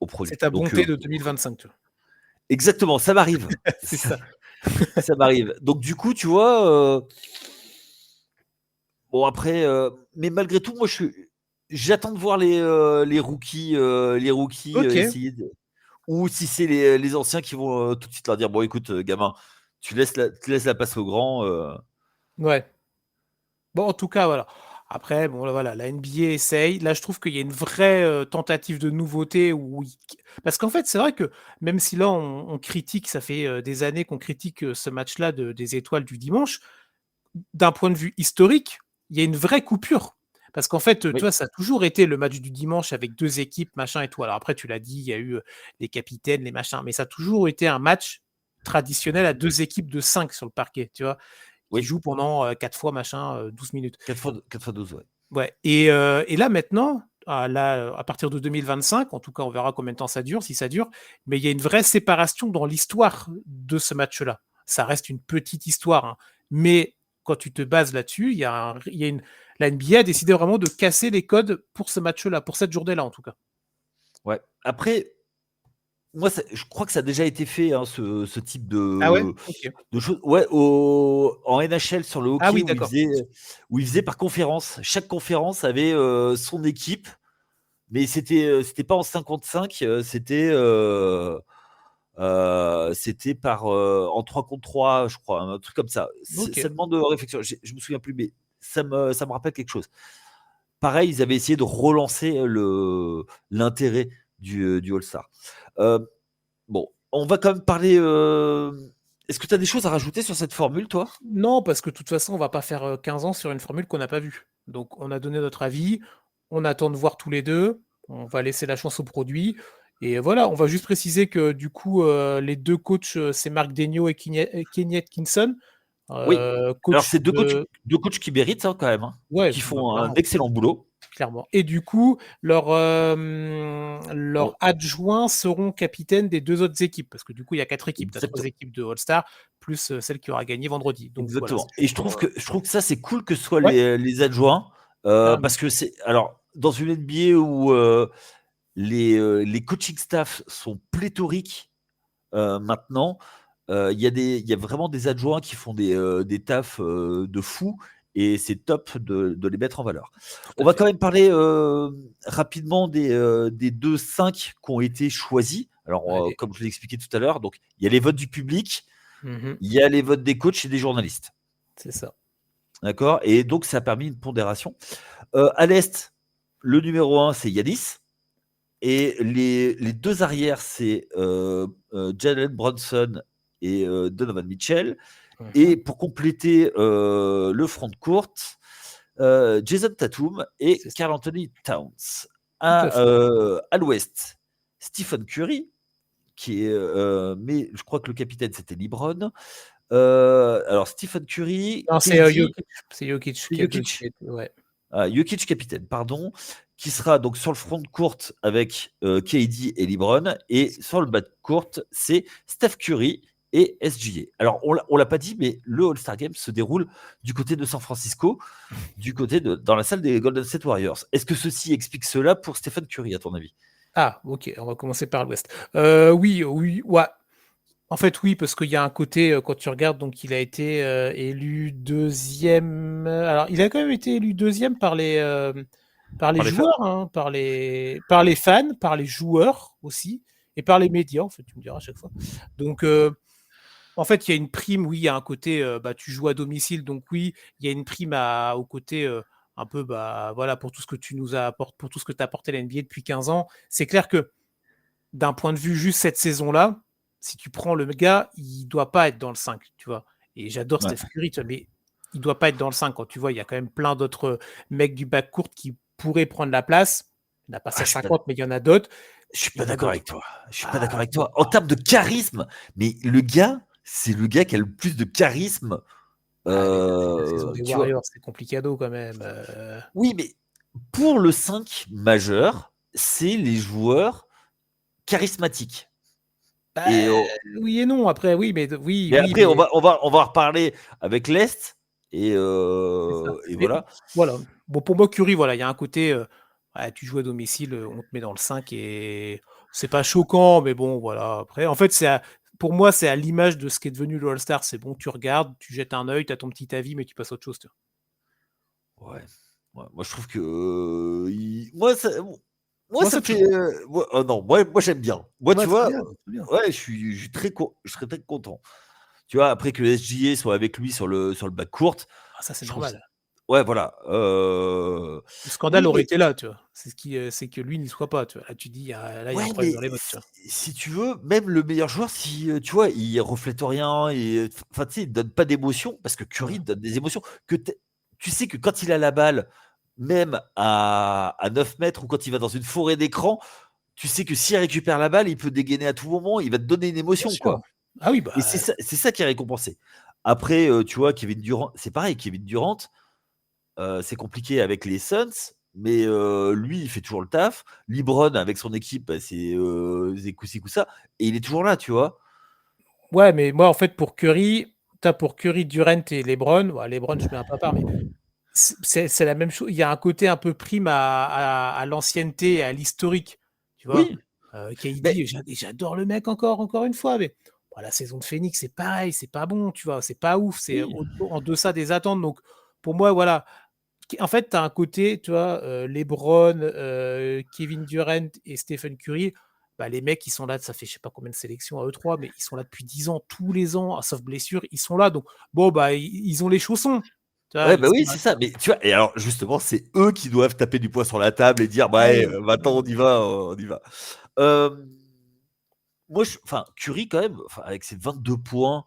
C'est produit. ta Donc, bonté de 2025, tu vois. exactement, ça m'arrive. C'est ça. Ça m'arrive. Donc, du coup, tu vois, bon, après, mais malgré tout, moi, j'attends de voir les rookies, Ok. essayer de. Ou si c'est les anciens qui vont tout de suite leur dire, bon, écoute, gamin, tu laisses la passe au grand. Ouais. Bon, en tout cas, voilà. Après, bon, là, voilà, la NBA essaye. Là, je trouve qu'il y a une vraie tentative de nouveauté. Parce qu'en fait, c'est vrai que même si là, on critique, ça fait des années qu'on critique ce match-là des étoiles du dimanche, d'un point de vue historique, il y a une vraie coupure. Parce qu'en fait, tu Oui, vois, ça a toujours été le match du dimanche avec 2 équipes, machin et tout. Alors après, tu l'as dit, il y a eu les capitaines, les machins, mais ça a toujours été un match traditionnel à 2 équipes de 5 sur le parquet, tu vois. qui joue pendant 4 fois 12 minutes. 4 fois 12, ouais. Ouais. Et là maintenant, à partir de 2025, en tout cas, on verra combien de temps ça dure, si ça dure, mais il y a une vraie séparation dans l'histoire de ce match-là. Ça reste une petite histoire, hein, mais quand tu te bases là-dessus, la NBA a décidé vraiment de casser les codes pour ce match-là, pour cette journée-là en tout cas. Ouais. Après, moi, je crois que ça a déjà été fait, hein, ce type Ah ouais? OK. de choses. Ouais, en NHL sur le Ah hockey oui, d'accord. où ils faisaient par conférence. Chaque conférence avait son équipe, mais c'était pas en 55, c'était en 3 contre 3, je crois, un truc comme ça. OK. Ça demande de réflexion. Je me souviens plus, mais ça me rappelle quelque chose. Pareil, ils avaient essayé de relancer l'intérêt du All-Star. Bon, on va quand même parler. Est-ce que tu as des choses à rajouter sur cette formule, toi? Non, parce que de toute façon, on va pas faire 15 ans sur une formule qu'on n'a pas vue. Donc, on a donné notre avis, on attend de voir tous les deux, on va laisser la chance au produit. Et voilà, on va juste préciser que du coup, les deux coachs, c'est Mark Daigneault et Kenny Atkinson. Oui. Alors, Coach c'est de... deux coachs qui méritent ça quand même, hein, Ouais, qui bah, font un clairement, excellent boulot. clairement. Et du coup, leurs Oh, adjoints seront capitaines des deux autres équipes. Parce que du coup, il y a 4 équipes. Tu as 3 exactement. équipes de All-Star, plus celle qui aura gagné vendredi. Donc voilà, c'est Exactement. Et juste pour... je trouve que ça, c'est cool que ce soit Ouais, les adjoints. carrément. Parce que c'est. Alors, dans une NBA où les coaching staff sont pléthoriques maintenant, il y a vraiment des adjoints qui font des tafs de fou. Et c'est top de les mettre en valeur. Tout On à va fait. quand même parler rapidement des 2-5 qui ont été choisis. Alors, Allez. comme je l'ai expliqué tout à l'heure, donc il y a les votes du public, Mhm. il y a les votes des coachs et des journalistes. C'est ça. D'accord. Et donc, ça a permis une pondération. À l'Est, le numéro 1, c'est Yanis. Et les deux arrières, c'est Jalen Brunson et Donovan Mitchell. Mhm. Et pour compléter le front de courte, Jason Tatum et C'est ça. Karl Anthony Towns. Tout à fait. À l'ouest, Stephen Curry, mais je crois que le capitaine, c'était LeBron. Alors, Stephen Curry, Non, c'est KD, Jokic. C'est Jokic c'est Jokic. ouais. Jokic capitaine, pardon, qui sera donc sur le front de courte avec KD et LeBron, et sur le bas de courte, c'est Steph Curry et SGA. Alors, on l'a pas dit, mais le All-Star Game se déroule du côté de San Francisco, dans la salle des Golden State Warriors. Est-ce que ceci explique cela pour Stephen Curry, à ton avis? Ah, ok, on va commencer par l'Ouest. Oui, oui, ouais. En fait, oui, parce qu'il y a un côté, quand tu regardes, donc il a été élu deuxième. Alors, il a quand même été élu deuxième par les Par les fans? joueurs, hein, par les fans, par les joueurs aussi, et par les médias, en fait, tu me diras à chaque fois. Donc, en fait, il y a une prime, oui, il y a un côté, bah, tu joues à domicile, donc oui, il y a une prime au côté un peu, bah, voilà, pour tout ce que tu nous apportes, pour tout ce que tu as apporté à la NBA depuis 15 ans. C'est clair que d'un point de vue juste cette saison-là, si tu prends le gars, il doit pas être dans le 5, tu vois. Et j'adore Ouais. Steph Curry, tu vois, mais il doit pas être dans le 5 quand tu vois, il y a quand même plein d'autres mecs du backcourt qui pourraient prendre la place. Il n'a pas Ah, passé 50, mais il y en a d'autres. je suis Il y pas en a d'accord d'autres. avec toi. Je suis pas d'accord Ah, avec toi. En termes de charisme, mais le gars, c'est le gars qui a le plus de charisme. ah, mais c'est la saison des Tu vois, Warriors, c'est complicado quand même. oui, mais pour le 5 majeur, c'est les joueurs charismatiques. Bah, Et, oui et non, après, oui, mais oui, mais oui, après, mais on va en reparler avec l'Est. c'est ça. Et Mais voilà. voilà. Bon, pour moi, Curry, voilà, il y a un côté, ouais, tu joues à domicile, on te met dans le 5 et c'est pas choquant, mais bon, voilà. Après, en fait, pour moi, c'est à l'image de ce qui est devenu le All-Star. C'est bon, tu regardes, tu jettes un œil, tu as ton petit avis, mais tu passes à autre chose. Tu Ouais. Ouais, moi, je trouve que. Moi, Moi, ça ça me te fait. choque. Non, moi j'aime bien. Moi, Ouais, tu très vois, bien, très bien. ouais, je serais très content. Tu vois, après que le SGA soit avec lui sur le bac courte, Ah, ça, c'est je trouve ça. normal. Ouais, voilà. Le scandale Oui, aurait mais été là, tu vois. C'est que lui n'y soit pas, tu vois. Là, tu dis, là, il y a ouais, un problème mais dans les votes, tu vois. si tu veux, même le meilleur joueur, si tu vois, il reflète rien et enfin, tu sais, il donne pas d'émotion parce que Ouais. Curry donne des émotions tu sais que quand il a la balle, même à 9 mètres ou quand il va dans une forêt d'écran, tu sais que s'il récupère la balle, il peut dégainer à tout moment, il va te donner une Bien émotion, sûr. quoi. Ah oui, Et bah, c'est ça qui est récompensé. Après, tu vois, Kevin Durant, c'est pareil, Kevin Durant, c'est compliqué avec les Suns, mais lui, il fait toujours le taf. LeBron, avec son équipe, bah, c'est coup-ci, coup-ça, et il est toujours là, tu vois. Ouais, mais moi, en fait, pour Curry, t'as pour Curry, Durant et LeBron. Ouais, LeBron, je mets un peu à part, mais c'est la même chose. Il y a un côté un peu prime à l'ancienneté et à l'historique, tu vois. Oui, mais KD, j'adore le mec encore une fois, mais bon, la saison de Phoenix, c'est pareil, c'est pas bon, tu vois, c'est pas ouf, c'est oui. en deçà des attentes. Donc, pour moi, voilà. En fait, tu as un côté, tu vois, LeBron, Kevin Durant et Stephen Curry. Bah, les mecs, ils sont là, ça fait je sais pas combien de sélections à eux trois, mais ils sont là depuis 10 ans, tous les ans, sauf blessure, ils sont là. Donc, bon, bah, ils ont les chaussons. Tu vois, Ouais, ils bah sont oui, là. c'est ça. Mais tu vois, et alors justement, c'est eux qui doivent taper du poing sur la table et dire, bah, Ah hey, oui, maintenant on y va, on y va. Euh, Moi, enfin, Curry quand même, enfin, avec ses 22 points,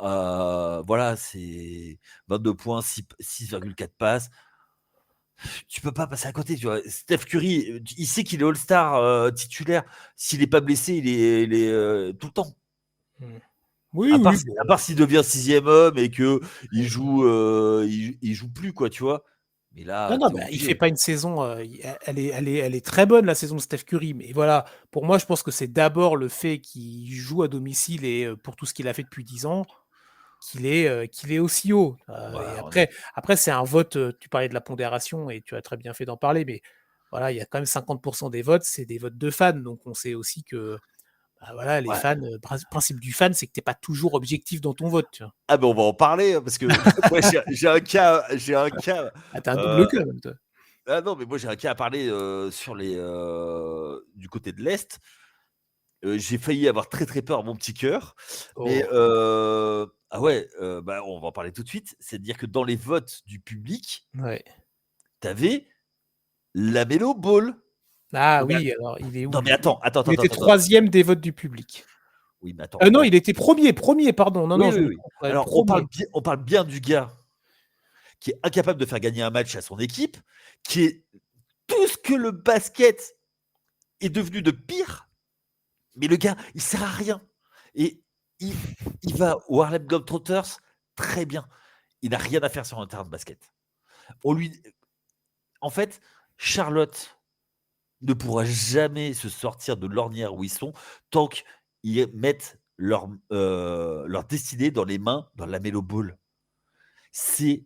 voilà, c'est 22 points, 6,4 passes. Tu peux pas passer à côté, tu vois. Steph Curry, il sait qu'il est All-Star titulaire. S'il n'est pas blessé, il est tout le temps. mmh. Oui, À part, oui, à bon. part s'il devient sixième homme et que il joue plus, quoi, tu vois. Mais Non, là, non, t'es bah, il fait obligé. pas une saison, elle est très bonne la saison de Steph Curry, mais voilà, pour moi, je pense que c'est d'abord le fait qu'il joue à domicile et pour tout ce qu'il a fait depuis 10 ans, qu'il est aussi haut. Et Voilà, après c'est un vote, tu parlais de la pondération et tu as très bien fait d'en parler, mais voilà, il y a quand même 50 des votes, c'est des votes de fans, donc on sait aussi que, bah, voilà, les ouais. fans, principe du fan, c'est que tu es pas toujours objectif dans ton vote, tu vois? Ah ben on va en parler hein, parce que moi j'ai un cas. Ah, tu un double euh, cœur même toi. ah non mais moi j'ai un cas à parler sur du côté de l'est. J'ai failli avoir très très peur mon petit cœur, mais Oh, ah ouais, bah on va en parler tout de suite. C'est-à-dire que dans les votes du public, ouais. t'avais la Melo Ball. Ah Non mais, oui, alors il est où non mais lui? attends, attends, Il attends, était attends, attends. troisième des votes du public. Oui mais attends, Non, il était premier, pardon. Non, oui non, je oui me oui. trompe, ouais, Alors 1er. on parle bien du gars qui est incapable de faire gagner un match à son équipe, qui est tout ce que le basket est devenu de pire, mais le gars, il sert à rien. Et il, il va au Harlem Globetrotters, très bien. Il n'a rien à faire sur un terrain de basket. On lui, en fait, Charlotte ne pourra jamais se sortir de l'ornière où ils sont tant qu'ils mettent leur destinée dans les mains dans la Melo Ball. C'est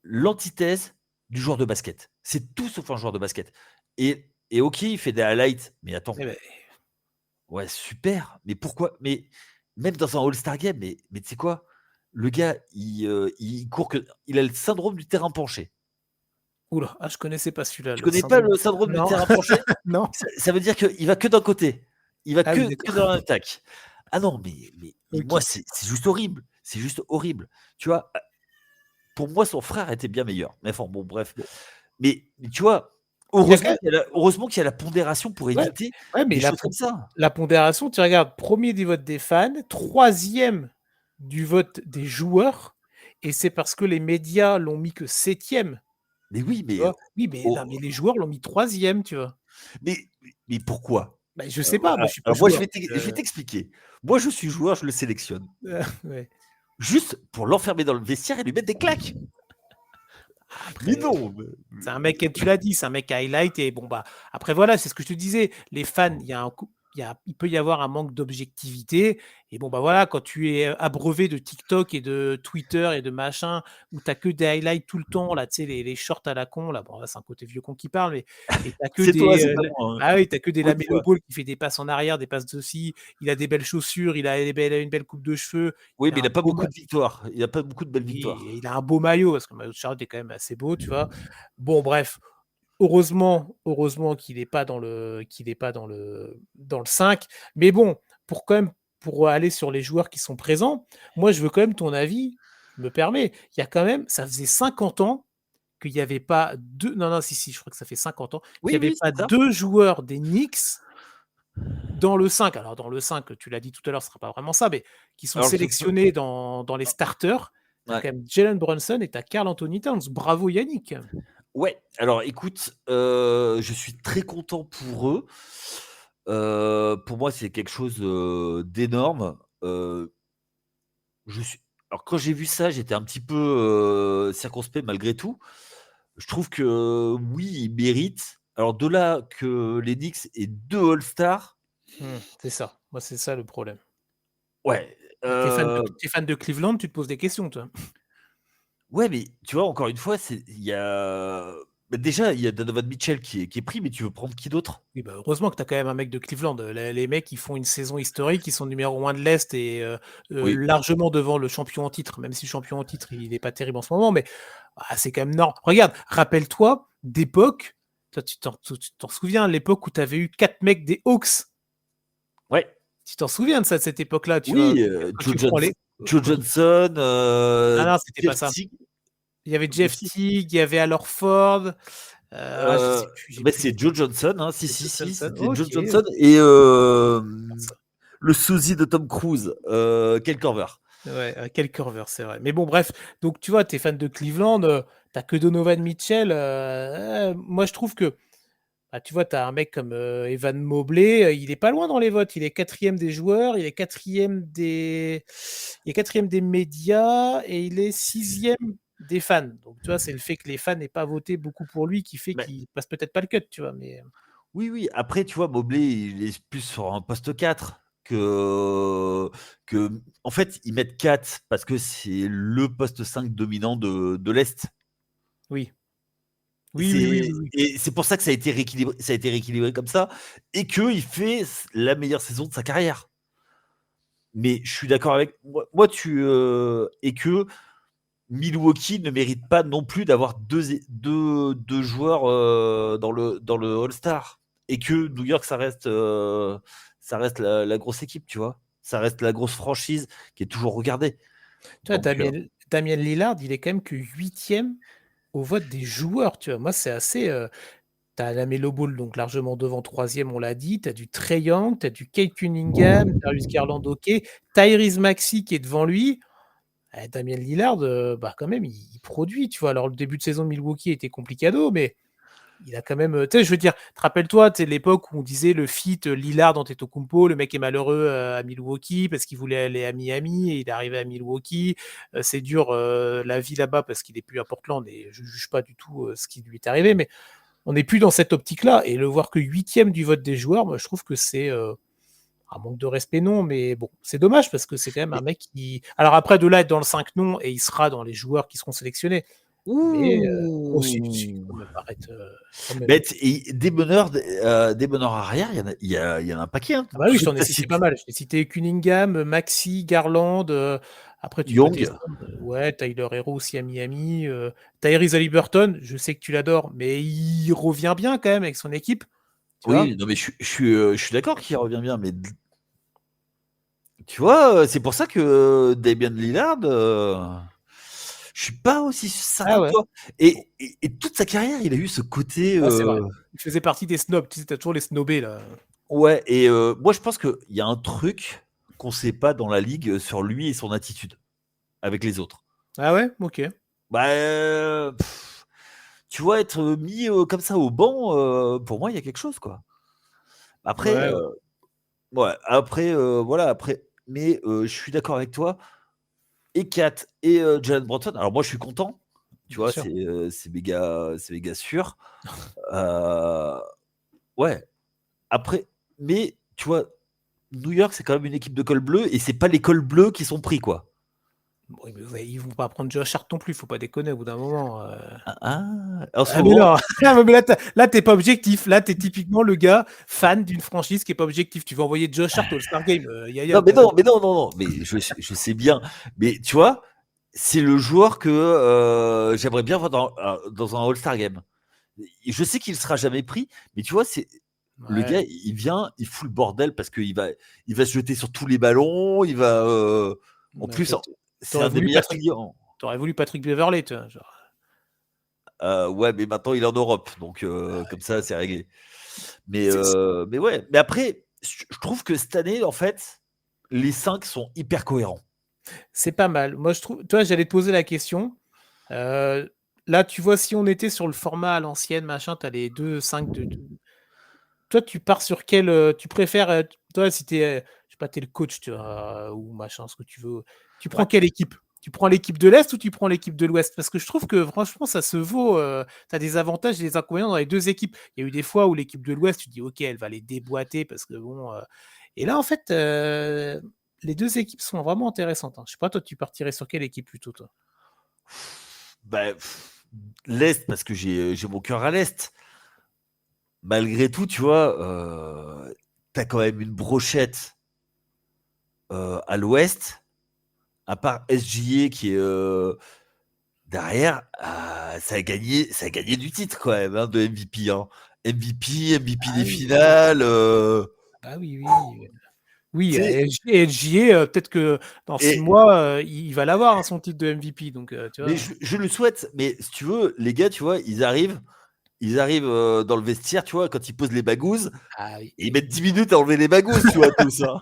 l'antithèse du joueur de basket. C'est tout sauf un joueur de basket. Et ok, il fait des highlights, mais attends, Eh beh, ouais, super, mais pourquoi? Mais même dans un All-Star Game, mais tu sais quoi? Le gars, il court il a le syndrome du terrain penché. ouh là, ah, je connaissais pas celui-là, Tu le connais pas syndrome. le syndrome du Non, terrain penché? non. Ça veut dire qu'il va que d'un côté. Il va Ah oui, que d'accord. dans l'attaque. Ah non, mais moi, OK. c'est juste horrible. C'est juste horrible. Tu vois? Pour moi, son frère était bien meilleur. Mais enfin, bon, bref. Bon, Mais tu vois? il y a quand Heureusement qu'il y a la pondération pour ouais, éviter ouais, mais des choses comme ça. la pondération, tu regardes, premier du vote des fans, troisième du vote des joueurs et c'est parce que les médias l'ont mis que septième, Mais oui, tu mais vois? Oui, mais non, mais oh, les joueurs l'ont mis troisième, tu vois? mais mais pourquoi? Bah, je sais pas, moi, je suis pas Alors moi, joueur, je vais t'expliquer. Moi, je suis joueur, je le sélectionne. ouais. Juste pour l'enfermer dans le vestiaire et lui mettre des claques. Mais Après non! c'est un mec, tu l'as dit, c'est un mec highlight et bon, bah, après voilà, c'est ce que je te disais, les fans, il y a un coup il peut y avoir un manque d'objectivité et bon, bah, voilà, quand tu es abreuvé de TikTok et de Twitter et de machin, où tu as que des highlights tout le temps, là, tu sais, les shorts à la con, là, bon, là, c'est un côté vieux con qui parle, mais et tu que C'est toi, des, c'est pas l moi, hein. bah, oui, tu que des Pour une Lamelo fois. Ball qui fait des passes en arrière, des passes de ci, il a des belles chaussures, il a une belle coupe de cheveux, Oui, il mais a il un a pas beau beaucoup de victoires. Il a pas beaucoup de belles oui, victoires. et il a un beau maillot parce que le maillot de Charlotte est quand même assez beau, tu vois? Bon bref, heureusement qu'il est pas dans le 5. Mais bon, pour aller sur les joueurs qui sont présents, moi je veux quand même ton avis, je me permets. Il y a quand même ça faisait 50 ans qu'il y avait pas 2 non, non, si, je crois que ça fait 50 ans qu'il Oui, y avait oui, pas c'est ça. 2 joueurs des Knicks dans le 5. Alors dans le 5, tu l'as dit tout à l'heure, ce sera pas vraiment ça, mais qui sont Alors je sélectionnés dans les starters. Tu as ouais. quand même Jalen Brunson et tu as Karl Anthony Towns. Bravo Yannick! Ouais, alors écoute, je suis très content pour eux. Pour moi, c'est quelque chose, d'énorme. je suis alors quand j'ai vu ça, j'étais un petit peu, circonspect malgré tout. Je trouve que oui, il mérite. Alors de là que les Knicks aient 2 All-Stars, C'est ça. Moi, c'est ça le problème. ouais, Et tu es fan de Cleveland, tu te poses des questions, toi? ouais, mais tu vois, encore une fois, il y a déjà, il y a Donovan Mitchell qui est pris, mais tu veux prendre qui d'autre? Oui, bah, heureusement que tu as quand même un mec de Cleveland. Les mecs, ils font une saison historique, ils sont numéro 1 de l'Est et Oui. largement devant le champion en titre, même si le champion en titre, il est pas terrible en ce moment, mais c'est quand même regarde, rappelle-toi d'époque, toi tu t'en souviens, l'époque où tu avais eu 4 mecs des Hawks. Ouais. Tu t'en souviens de ça, de cette époque-là, tu vois? Oui, Quand tu prends les Joe Johnson, non, c'était pas Jeff ça. Teague Il y avait Jeff aussi. Teague, il y avait Al Horford, je Heu, sais plus, j'ai bah, plus c'est les Joe Johnson, hein. Si, c'est si, Joe si, Johnson. c'était Joe OK, Johnson OK. et Bon, le sosie de Tom Cruise, Kyle Korver. ouais, quel curveur, c'est vrai. Mais bon, bref, donc tu vois, tu es fan de Cleveland, tu que Donovan Mitchell, moi je trouve que, bah, tu vois, tu as un mec comme, Evan Mobley, il est pas loin dans les votes. Il est quatrième des joueurs, il est quatrième des médias et il est sixième des fans. Donc tu vois, c'est le fait que les fans n'aient pas voté beaucoup pour lui qui fait Mais qu'il passe peut-être pas le cut, tu vois? Mais oui, oui, après, tu vois, Mobley, il est plus sur un poste 4 que en fait, ils mettent 4 parce que c'est le poste 5 dominant de l'Est. oui. Oui, oui, oui, C'est oui, oui. et c'est pour ça que ça a été rééquilibré comme ça et qu'il fait la meilleure saison de sa carrière. Mais je suis d'accord avec moi et que Milwaukee ne mérite pas non plus d'avoir deux joueurs dans le All-Star. Et que New York, ça reste la grosse équipe, tu vois. Ça reste la grosse franchise qui est toujours regardée. Tu vois, Donc, Damien Lillard, il est quand même que huitième au vote des joueurs, tu vois? Moi, c'est assez, tu as Lamelo Ball, donc largement devant, troisième, on l'a dit. Tu as du Trae Young, tu as du Cade Cunningham, Darius Garland, OK. Tyrese Maxey qui est devant lui. Damien Lillard, bah, quand même, il produit, tu vois? Alors, le début de saison de Milwaukee était complicado, mais il a quand même, tu sais, je veux dire, te rappelles-toi, tu sais, l'époque où on disait le feat, Lillard Antetokounmpo, le mec est malheureux, à Milwaukee parce qu'il voulait aller à Miami et il est arrivé à Milwaukee. C'est dur, la vie là-bas parce qu'il est plus à Portland et je juge pas du tout, ce qui lui est arrivé, mais on n'est plus dans cette optique-là et le voir que huitième du vote des joueurs, moi, je trouve que c'est, un manque de respect, non, mais bon, c'est dommage parce que c'est quand même un mais, mec qui alors après de là être dans le 5 non et il sera dans les joueurs qui seront sélectionnés, mais oh si, ouh. quand même, arrête, quand même. Mais des meneurs arrière, il y en a un paquet. Hein. Ah bah oui, Tous je ceux que t'en ai tu as cité pas cités. mal. Je t'ai cité Cunningham, Maxey, Garland, après tu peux Young, descendre, ouais, Tyler Herro aussi à Miami, Tyrese Haliburton, je sais que tu l'adores, mais il revient bien quand même avec son équipe, tu vois? oui, non mais je suis d'accord qu'il revient bien, mais tu vois, c'est pour ça que Damian Lillard, je suis pas aussi Ah certain que ouais. toi. Bon, Et toute sa carrière, il a eu ce côté, ouais, c'est vrai. Il faisait partie des snobs, tu sais, tu toujours les snobés là. ouais et moi je pense qu'il y a un truc qu'on sait pas dans la ligue, sur lui et son attitude avec les autres. Ah ouais? OK. Bah, tu vois, être mis, comme ça au banc, pour moi, il y a quelque chose, quoi. Après, Ouais, ouais, ouais, après, voilà, après mais je suis d'accord avec toi et Kat et Jalen Brunson. Alors moi, je suis content, tu bien vois? sûr. C'est méga sûr. Heu, ouais, après mais tu vois, New York, c'est quand même une équipe de col bleu et c'est pas les cols bleus qui sont pris, quoi. Bon, mais ouais, ils vont pas prendre Josh Hart non plus, faut pas déconner au bout d'un moment, Ah, ah! En ce Ah mais moment non, ah mais là tu pas objectif. Là, tu es typiquement le gars fan d'une franchise qui est pas objectif. Tu vas envoyer Josh Hart au All-Star Game, non, yaya mais quand même. non, mais non, non, non, mais je sais bien, mais tu vois, c'est le joueur que, j'aimerais bien voir dans un All-Star Game. Je sais qu'il sera jamais pris, mais tu vois, c'est le gars, Ouais, il vient, il fout le bordel parce il va se jeter sur tous les ballons, il va, en mais plus, c'est tu un des voulu meilleurs Patrick clients. tu voulu Patrick Beverley, tu vois? Genre, Ouais, mais maintenant il est en Europe, donc comme ça, c'est réglé. c'est Mais ouais, mais après, je trouve que cette année, en fait, les 5 sont hyper cohérents. c'est pas mal. Moi, je trouve tu vois, j'allais te poser la question, là, tu vois, si on était sur le format à l'ancienne, machin, tu as les 2-5 de toi, tu pars sur tu préfères, toi, si tu es, je sais pas, tu es le coach, tu vois? Ou machin, ce que tu veux. Tu Ouais. prends quelle équipe? Tu prends l'équipe de l'Est ou tu prends l'équipe de l'Ouest? Parce que je trouve que franchement, ça se vaut. Tu as des avantages et des inconvénients dans les deux équipes. Il y a eu des fois où l'équipe de l'Ouest, tu dis, OK, elle va les déboîter parce que bon. Et là, en fait, les deux équipes sont vraiment intéressantes. Hein. Je sais pas, toi, tu partirais sur quelle équipe plutôt, toi? Bah, l'Est, parce que j'ai mon cœur à l'Est. Malgré tout, tu vois, tu as quand même une brochette à l'Ouest, à part SGA qui est derrière, ça a gagné du titre quand même, hein, de MVP. Hein. MVP Ah des oui, finales. ah oui, oui. Oui, Tu sais, LGA, peut-être que dans 6 et, mois, il va l'avoir, hein, son titre de MVP. Donc, tu mais vois. je le souhaite. Mais si tu veux, les gars, tu vois, ils arrivent dans le vestiaire, tu vois, quand ils posent les bagouses, Ah oui, et ils mettent 10 minutes à enlever les bagouses, tu vois, tous. Hein.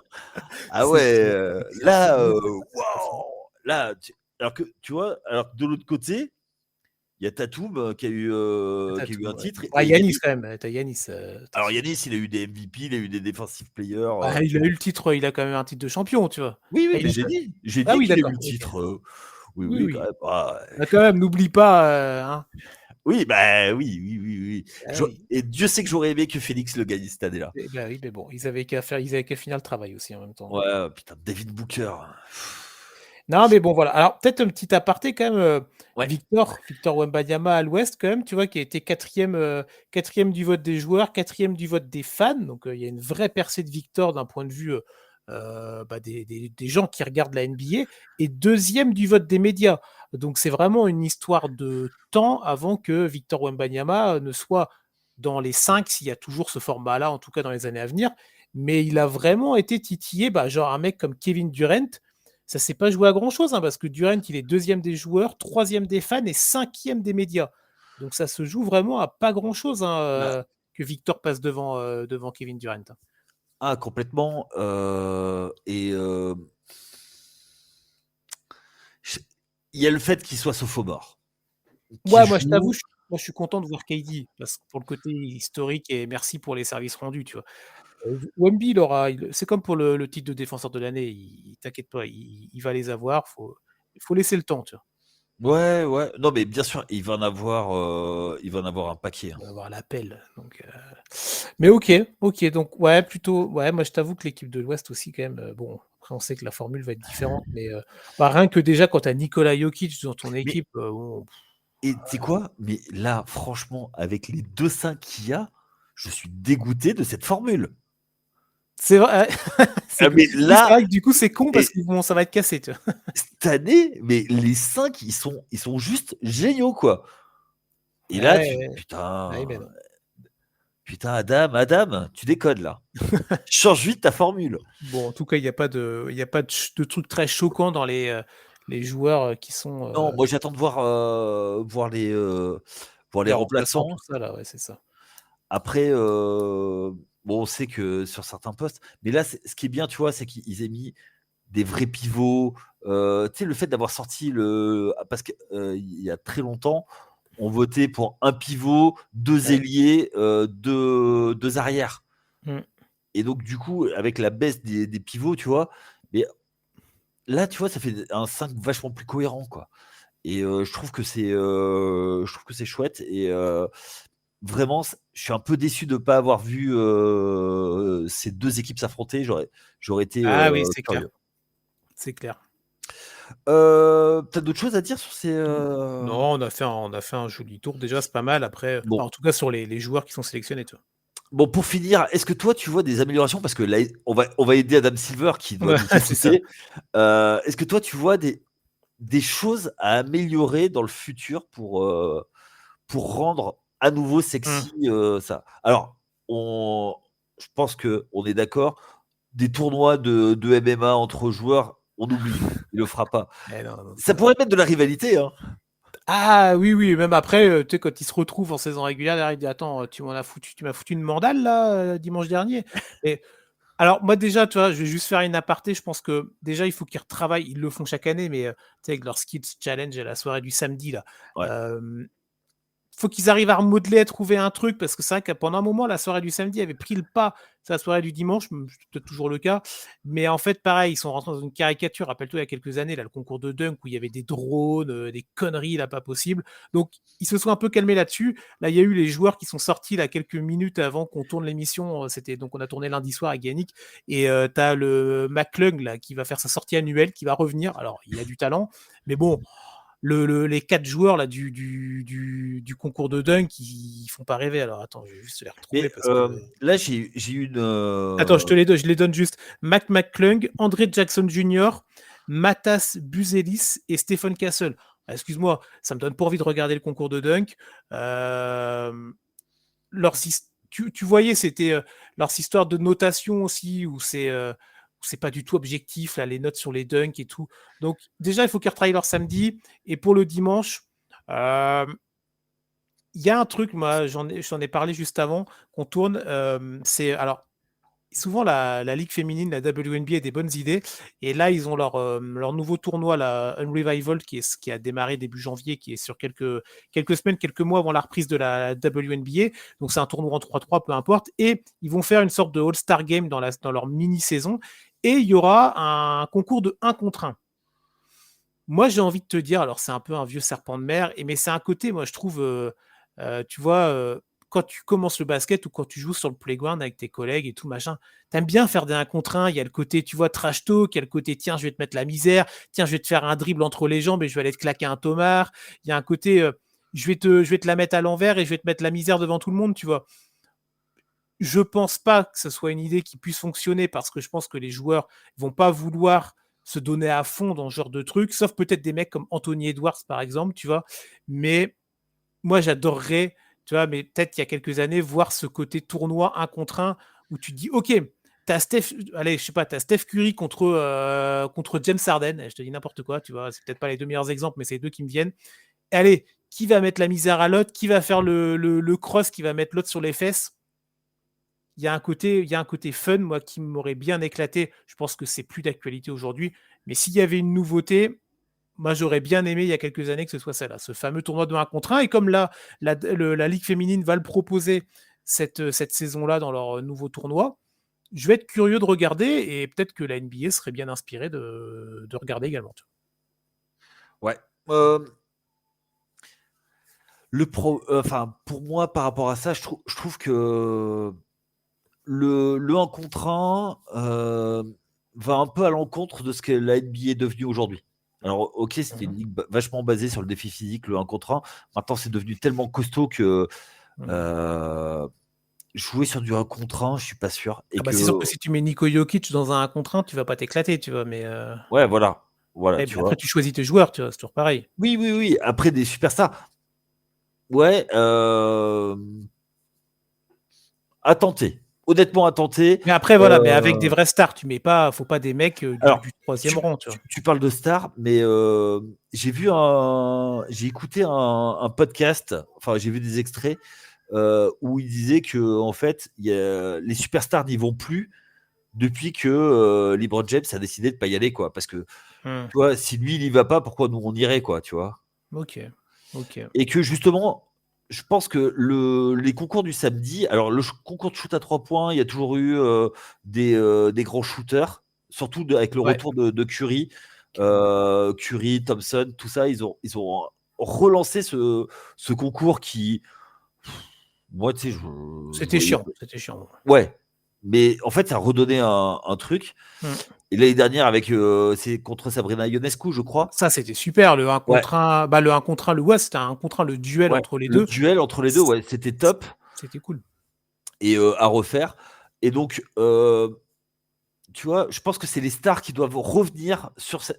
Ah c'est ouais, clair. C'est clair. C'est là, vrai que c'est fou. là, alors que tu vois, alors que de l'autre côté, il y a Tatum qui a eu un Tatum, ouais. titre Ouais, et Yanis Yanis. quand même. T'as Yanis, Alors attention. Yanis, il a eu des MVP, il a eu des defensive players. Ah, il a eu le titre, il a quand même un titre de champion, tu vois. Oui, Ah, oui, il mais a quand j'ai ah dit oui, qu'il a eu d'accord, le OK. titre. Oui, Oui, oui, quand oui. même. Ah, Bah, quand même, n'oublie pas, hein. oui, bah oui, oui, oui, oui. Ah oui. Et Dieu sait que j'aurais aimé que Félix le gagne cette année-là. Et bah oui, mais bon, ils avaient qu'à finir le travail aussi en même temps. Ouais, putain, David Booker. Non, mais bon, voilà. Alors, peut-être un petit aparté quand même. Ouais. Victor Wembanyama à l'Ouest, quand même, tu vois, qui a été quatrième du vote des joueurs, quatrième du vote des fans. Donc, il y a une vraie percée de Victor d'un point de vue des gens qui regardent la NBA. Et deuxième du vote des médias. Donc, c'est vraiment une histoire de temps avant que Victor Wembanyama ne soit dans les 5, s'il y a toujours ce format-là, en tout cas dans les années à venir. Mais il a vraiment été titillé, genre un mec comme Kevin Durant. Ça s'est pas joué à grand-chose, hein, parce que Durant, il est deuxième des joueurs, troisième des fans et cinquième des médias. Donc ça se joue vraiment à pas grand-chose, hein, Bah, que Victor passe devant Kevin Durant. Hein. ah, complètement. Je- Il y a le fait qu'il soit sophomore, qui Ouais, moi je t'avoue, joue. je suis content de voir KD, parce que pour le côté historique et merci pour les services rendus, tu vois. Wemby, c'est comme pour le titre de défenseur de l'année, t'inquiète pas, il va les avoir, faut laisser le temps, tu vois. Ouais, ouais. Non, mais bien sûr, il va en avoir un paquet. Hein. On va avoir l'appel. Donc, mais ok. Donc, ouais, plutôt. Ouais, moi, je t'avoue que l'équipe de l'Ouest aussi, quand même. Bon, après, on sait que la formule va être différente, mais rien que déjà, quand tu as Nikola Jokic dans ton Mais équipe, bon, et tu sais quoi? Mais là, franchement, avec les 2-5 qu'il y a, je suis dégoûté de cette formule. c'est vrai. Ah, mais Oui, c'est là, vrai que du coup, c'est con parce et que bon, ça va être cassé, tu vois. cette année, mais les 5 ils sont juste géniaux, quoi. Et là, Ouais, ouais, mais putain, non. putain, Adam, tu déconnes là. Change vite ta formule. Bon, en tout cas, il y a pas de trucs très choquants dans les joueurs qui sont Non, moi j'attends de voir les les remplaçants, remplaçants. tout ça, là, ouais, c'est ça. Après, bon, on sait que sur certains postes, mais là, ce qui est bien, tu vois, c'est qu'ils aient mis des vrais pivots. Tu sais, le fait d'avoir sorti parce qu'il y a très longtemps, on votait pour un pivot, deux Ouais. ailiers, deux arrières. Mm. Et donc, du coup, avec la baisse des pivots, tu vois, mais là, tu vois, ça fait un 5 vachement plus cohérent, quoi. Et je trouve que c'est chouette. Et vraiment, je suis un peu déçu de ne pas avoir vu ces deux équipes s'affronter. J'aurais été Ah oui, c'est clair. curieux. C'est clair. T'as d'autres choses à dire sur ces. Non, on a fait un joli tour. Déjà, c'est pas mal. Après, Bon. en tout cas, sur les joueurs qui sont sélectionnés, tu vois. Bon, pour finir, est-ce que toi, tu vois des améliorations? Parce que là, on va aider Adam Silver qui doit Ouais, nous c'est ça. écouter. Est-ce que toi, tu vois des choses à améliorer dans le futur pour rendre à nouveau Mmh. sexy ça? Alors, je pense qu'on est d'accord, des tournois de MMA entre joueurs, on oublie, il le fera pas. Eh non, non, Ça pourrait mettre de la rivalité, hein. ah oui, oui, même après, tu sais, quand ils se retrouvent en saison régulière, derrière, il dit: «Attends, tu m'as foutu une mandale là, dimanche dernier?» et alors moi déjà, tu vois, je vais juste faire une aparté, je pense que déjà il faut qu'ils retravaillent, ils le font chaque année, mais tu sais avec leur skills challenge à la soirée du samedi là, Ouais. faut qu'ils arrivent à remodeler, à trouver un truc, parce que c'est vrai que pendant un moment, la soirée du samedi avait pris le pas sur la soirée du dimanche, c'est peut-être toujours le cas, mais en fait, pareil, ils sont rentrés dans une caricature. Rappelle-toi, il y a quelques années, là, le concours de dunk où il y avait des drones, des conneries, là, pas possible. Donc, ils se sont un peu calmés là-dessus. Là, il y a eu les joueurs qui sont sortis, là, quelques minutes avant qu'on tourne l'émission. Donc, on a tourné lundi soir avec Yannick, et tu as le McClung, là, qui va faire sa sortie annuelle, qui va revenir. Alors, il a du talent, mais bon, les 4 joueurs là, du concours de dunk, ils font pas rêver. Alors attends, je vais juste les retrouver Mais parce que. là, j'ai eu une. Attends, je les donne juste. Mac McClung, André Jackson Jr., Matas Buzelis et Stephen Castle. Ah, excuse-moi, ça me donne pas envie de regarder le concours de dunk. Tu voyais, c'était leur histoire de notation aussi, où c'est pas du tout objectif, là, les notes sur les dunks et tout. Donc, déjà, il faut qu'ils retravaillent leur samedi. Et pour le dimanche, euh, il y a un truc, moi, j'en ai parlé juste avant, qu'on tourne. C'est alors souvent la Ligue féminine, la WNBA a des bonnes idées. Et là, ils ont leur nouveau tournoi, la Unrevival, qui a démarré début janvier, qui est sur quelques semaines, quelques mois avant la reprise de la WNBA. Donc, c'est un tournoi en 3-3, peu importe. Et ils vont faire une sorte de All-Star Game dans leur mini-saison. Et il y aura un concours de 1 contre 1. Moi, j'ai envie de te dire, alors c'est un peu un vieux serpent de mer, mais c'est un côté, moi, je trouve, tu vois, quand tu commences le basket ou quand tu joues sur le playground avec tes collègues et tout, machin, t'aimes bien faire des 1 contre 1. Il y a le côté, tu vois, trash talk, il y a le côté, tiens, je vais te mettre la misère, tiens, je vais te faire un dribble entre les jambes et je vais aller te claquer un tomard. Il y a un côté, je vais te la mettre à l'envers et je vais te mettre la misère devant tout le monde, tu vois. Je pense pas que ce soit une idée qui puisse fonctionner parce que je pense que les joueurs vont pas vouloir se donner à fond dans ce genre de truc, sauf peut-être des mecs comme Anthony Edwards, par exemple, tu vois. Mais moi, j'adorerais, tu vois, mais peut-être il y a quelques années, voir ce côté tournoi 1 contre 1 où tu te dis, OK, t'as Steph Curry contre James Harden, je te dis n'importe quoi, tu vois, c'est peut-être pas les 2 meilleurs exemples, mais c'est les 2 qui me viennent. Et allez, qui va mettre la misère à l'autre, qui va faire le cross, qui va mettre l'autre sur les fesses. Il y a un côté fun, moi, qui m'aurait bien éclaté. Je pense que c'est plus d'actualité aujourd'hui. Mais s'il y avait une nouveauté, moi, j'aurais bien aimé il y a quelques années que ce soit celle-là, ce fameux tournoi de 1 contre 1. Et comme là, la Ligue féminine va le proposer cette saison-là dans leur nouveau tournoi, je vais être curieux de regarder et peut-être que la NBA serait bien inspirée de regarder également. Ouais. Enfin, pour moi, par rapport à ça, je trouve que le 1 contre 1 va un peu à l'encontre de ce que la NBA est devenue aujourd'hui. Alors, ok, c'était une ligue vachement basée sur le défi physique, le 1 contre 1. Maintenant, c'est devenu tellement costaud que jouer sur du 1 contre 1, je suis pas sûr. Et C'est sûr que si tu mets Niko Jokic dans un 1 contre 1, tu vas pas t'éclater, tu vois. Mais ouais, voilà. tu après, tu choisis tes joueurs, tu vois, c'est toujours pareil. Oui. Après, des superstars. Ouais, à tenter. Honnêtement, à tenter. Mais après, voilà, mais avec des vrais stars, faut pas des mecs du troisième rang. Tu parles de stars, mais j'ai écouté un podcast, enfin j'ai vu des extraits où il disait que en fait, les superstars n'y vont plus depuis que LeBron James a décidé de pas y aller, quoi. Parce que tu vois, si lui il y va pas, pourquoi nous on irait, quoi, tu vois. Ok. Et que justement, je pense que les concours du samedi, alors le concours de shoot à 3 points, il y a toujours eu des grands shooters, surtout avec le retour de Curry, Curry, Thompson, tout ça, ils ont relancé ce concours qui, moi, tu sais, c'était chiant. Ouais, mais en fait, ça a redonné un truc. Et l'année dernière, c'est contre Sabrina Ionescu, je crois. Ça, c'était super, le 1 contre 1. Bah, le 1 contre 1, c'était un 1 contre 1, le duel entre les deux. Le duel entre les deux, ouais, c'était top. C'était cool. Et à refaire. Et donc, tu vois, je pense que c'est les stars qui doivent revenir sur cette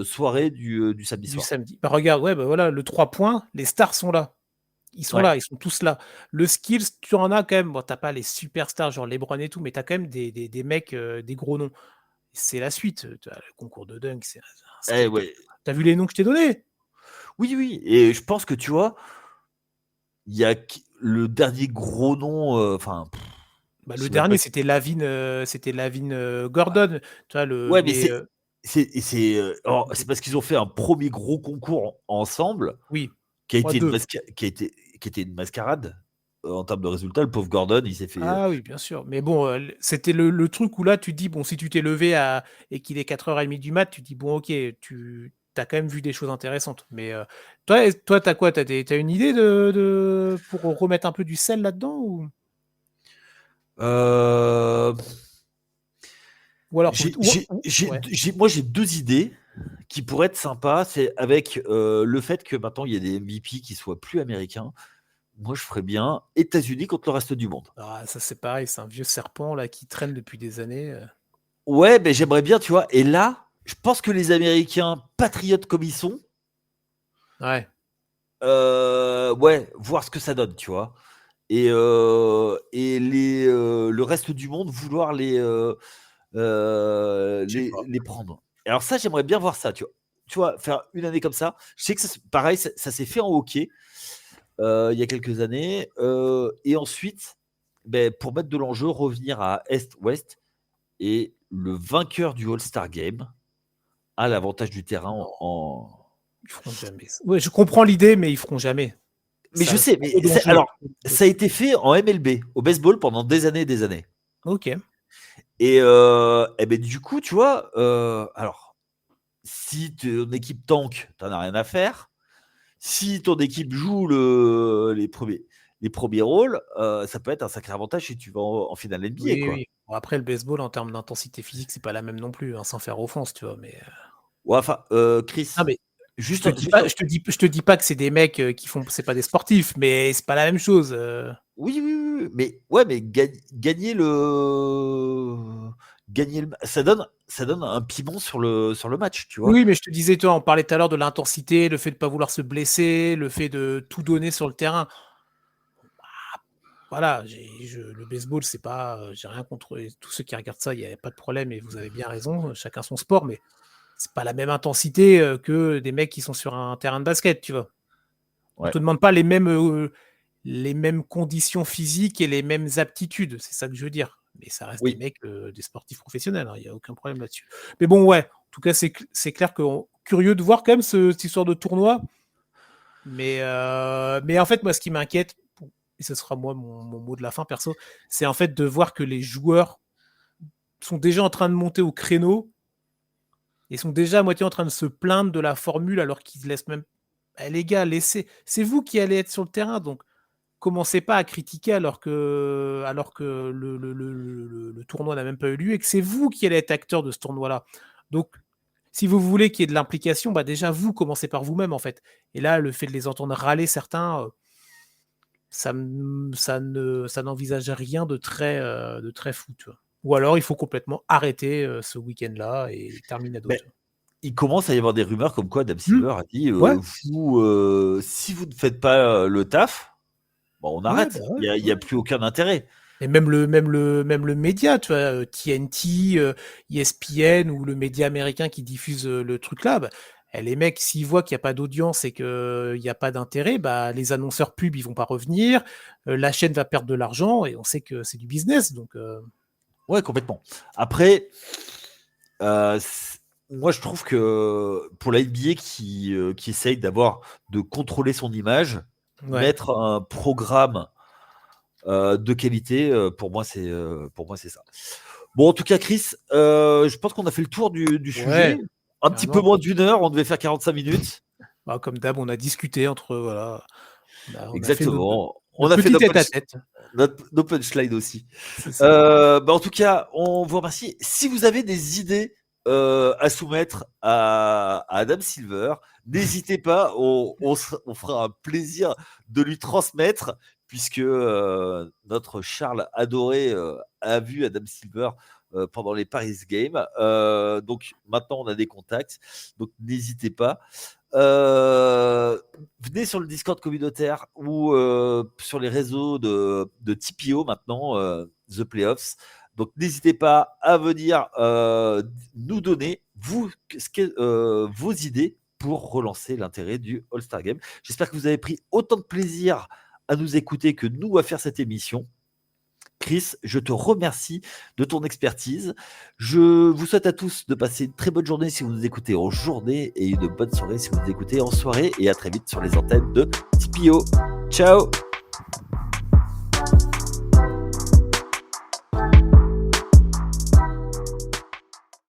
soirée du samedi soir. Bah, regarde, voilà, le 3 points, les stars sont là. Ils sont là, ils sont tous là. Le skills, tu en as quand même. Bon, t'as pas les superstars, genre LeBron et tout, mais t'as quand même des mecs, des gros noms. C'est la suite. Le concours de dunk, c'est un ouais. T'as vu les noms que je t'ai donnés? Oui. Et je pense que, tu vois, il y a le dernier gros nom, le dernier, c'était Lavin Gordon. Tu vois, mais c'est parce qu'ils ont fait un premier gros concours ensemble Oui, qui a moi été une, 2. qui était une mascarade en termes de résultats. Le pauvre Gordon, il s'est fait. Ah oui, bien sûr. Mais bon, c'était le truc où là, tu te dis, bon, si tu t'es levé et qu'il est 4h30 du mat, tu te dis, bon, ok, tu as quand même vu des choses intéressantes. Mais toi, t'as quoi? T'as une idée pour remettre un peu du sel là-dedans Euh, ou alors, ouais. moi, j'ai deux idées qui pourraient être sympas. C'est avec le fait que maintenant, il y a des MVP qui soient plus américains. Moi, je ferais bien États-Unis contre le reste du monde. Ah, ça, c'est pareil, c'est un vieux serpent là qui traîne depuis des années. Ouais, mais j'aimerais bien, tu vois. Et là, je pense que les Américains, patriotes comme ils sont, Ouais. ouais, voir ce que ça donne, tu vois. Et le reste du monde vouloir Je sais pas. les prendre. Alors ça, j'aimerais bien voir ça, tu vois, faire une année comme ça. Je sais que pareil, ça s'est fait en hockey il y a quelques années. Et ensuite, ben, pour mettre de l'enjeu, revenir à Est-Ouest et le vainqueur du All-Star Game a l'avantage du terrain Non, en. ils feront jamais ça. Ouais, je comprends l'idée, mais ils feront jamais. Mais je Ça, sais, trop mais d'enjeux. alors, ça a été fait en MLB, au baseball, pendant des années et des années. Ok. Et ben, du coup, tu vois, alors, si ton équipe tank, t'en as rien à faire. Si ton équipe joue les premiers rôles, ça peut être un sacré avantage si tu vas en finale NBA, Oui, quoi. oui. Bon, après, le baseball, en termes d'intensité physique, c'est pas la même non plus, hein, sans faire offense, tu vois. Mais Ouais, enfin, Chris, non, mais juste, je te dis pas que c'est des mecs qui font, c'est pas des sportifs, mais c'est pas la même chose. oui, oui, oui, oui, mais ouais, mais ça donne un piment sur le match, tu vois. Oui, mais je te disais, toi, on parlait tout à l'heure de l'intensité, le fait de pas vouloir se blesser, le fait de tout donner sur le terrain. Voilà, le baseball, c'est pas, j'ai rien contre tous ceux qui regardent ça, il y a pas de problème et vous avez bien raison, chacun son sport, mais c'est pas la même intensité que des mecs qui sont sur un terrain de basket, tu vois. On Ouais. te demande pas les mêmes conditions physiques et les mêmes aptitudes, c'est ça que je veux dire. Mais ça reste des Oui. mecs, des sportifs professionnels, hein, il y a aucun problème là-dessus. Mais bon, ouais, en tout cas, c'est clair que curieux de voir quand même cette histoire de tournoi. Mais en fait, moi, ce qui m'inquiète, et ce sera moi mon mot de la fin perso, c'est en fait de voir que les joueurs sont déjà en train de monter au créneau et sont déjà à moitié en train de se plaindre de la formule alors qu'ils laissent même. Eh, les gars, laissez. C'est vous qui allez être sur le terrain, donc commencez pas à critiquer alors que le tournoi n'a même pas eu lieu et que c'est vous qui allez être acteur de ce tournoi-là. Donc, si vous voulez qu'il y ait de l'implication, bah déjà vous commencez par vous-même en fait. Et là, le fait de les entendre râler certains, ça n'envisage rien de très fou, tu vois. Ou alors il faut complètement arrêter ce week-end-là et terminado, Mais tu vois. il commence à y avoir des rumeurs comme quoi Adam Hmm. Silver a dit Ouais, si vous ne faites pas le taf, bon, on ouais, bah arrête. ouais, Il y a ouais. plus aucun intérêt. Et même le média, tu vois, TNT, ESPN ou le média américain qui diffuse le truc là, bah, les mecs, s'ils voient qu'il n'y a pas d'audience et qu'il n'y a pas d'intérêt, bah, les annonceurs pubs, ils vont pas revenir, la chaîne va perdre de l'argent et on sait que c'est du business. Donc, Ouais, complètement. Après, moi, je trouve que pour la NBA qui essaye de contrôler son image, ouais. mettre un programme de qualité, pour moi, c'est ça. Bon, en tout cas, Chris, je pense qu'on a fait le tour du sujet. Ouais, Un petit peu carrément. moins d'une heure, on devait faire 45 minutes. Bah, comme d'hab, on a discuté entre, voilà, on a fait Exactement. On notre a fait petit tête-à-tête. nos punchlines aussi. C'est ça. Bah, en tout cas, on vous remercie. Si vous avez des idées à soumettre à Adam Silver, n'hésitez pas, on fera un plaisir de lui transmettre, puisque notre Charles adoré a vu Adam Silver pendant les Paris Games. Donc maintenant, on a des contacts, donc n'hésitez pas. Venez sur le Discord communautaire ou sur les réseaux de TPO maintenant, The Playoffs. Donc n'hésitez pas à venir nous donner vos idées pour relancer l'intérêt du All-Star Game. J'espère que vous avez pris autant de plaisir à nous écouter que nous à faire cette émission. Chris, je te remercie de ton expertise. Je vous souhaite à tous de passer une très bonne journée si vous nous écoutez en journée et une bonne soirée si vous nous écoutez en soirée. Et à très vite sur les antennes de TPO. Ciao!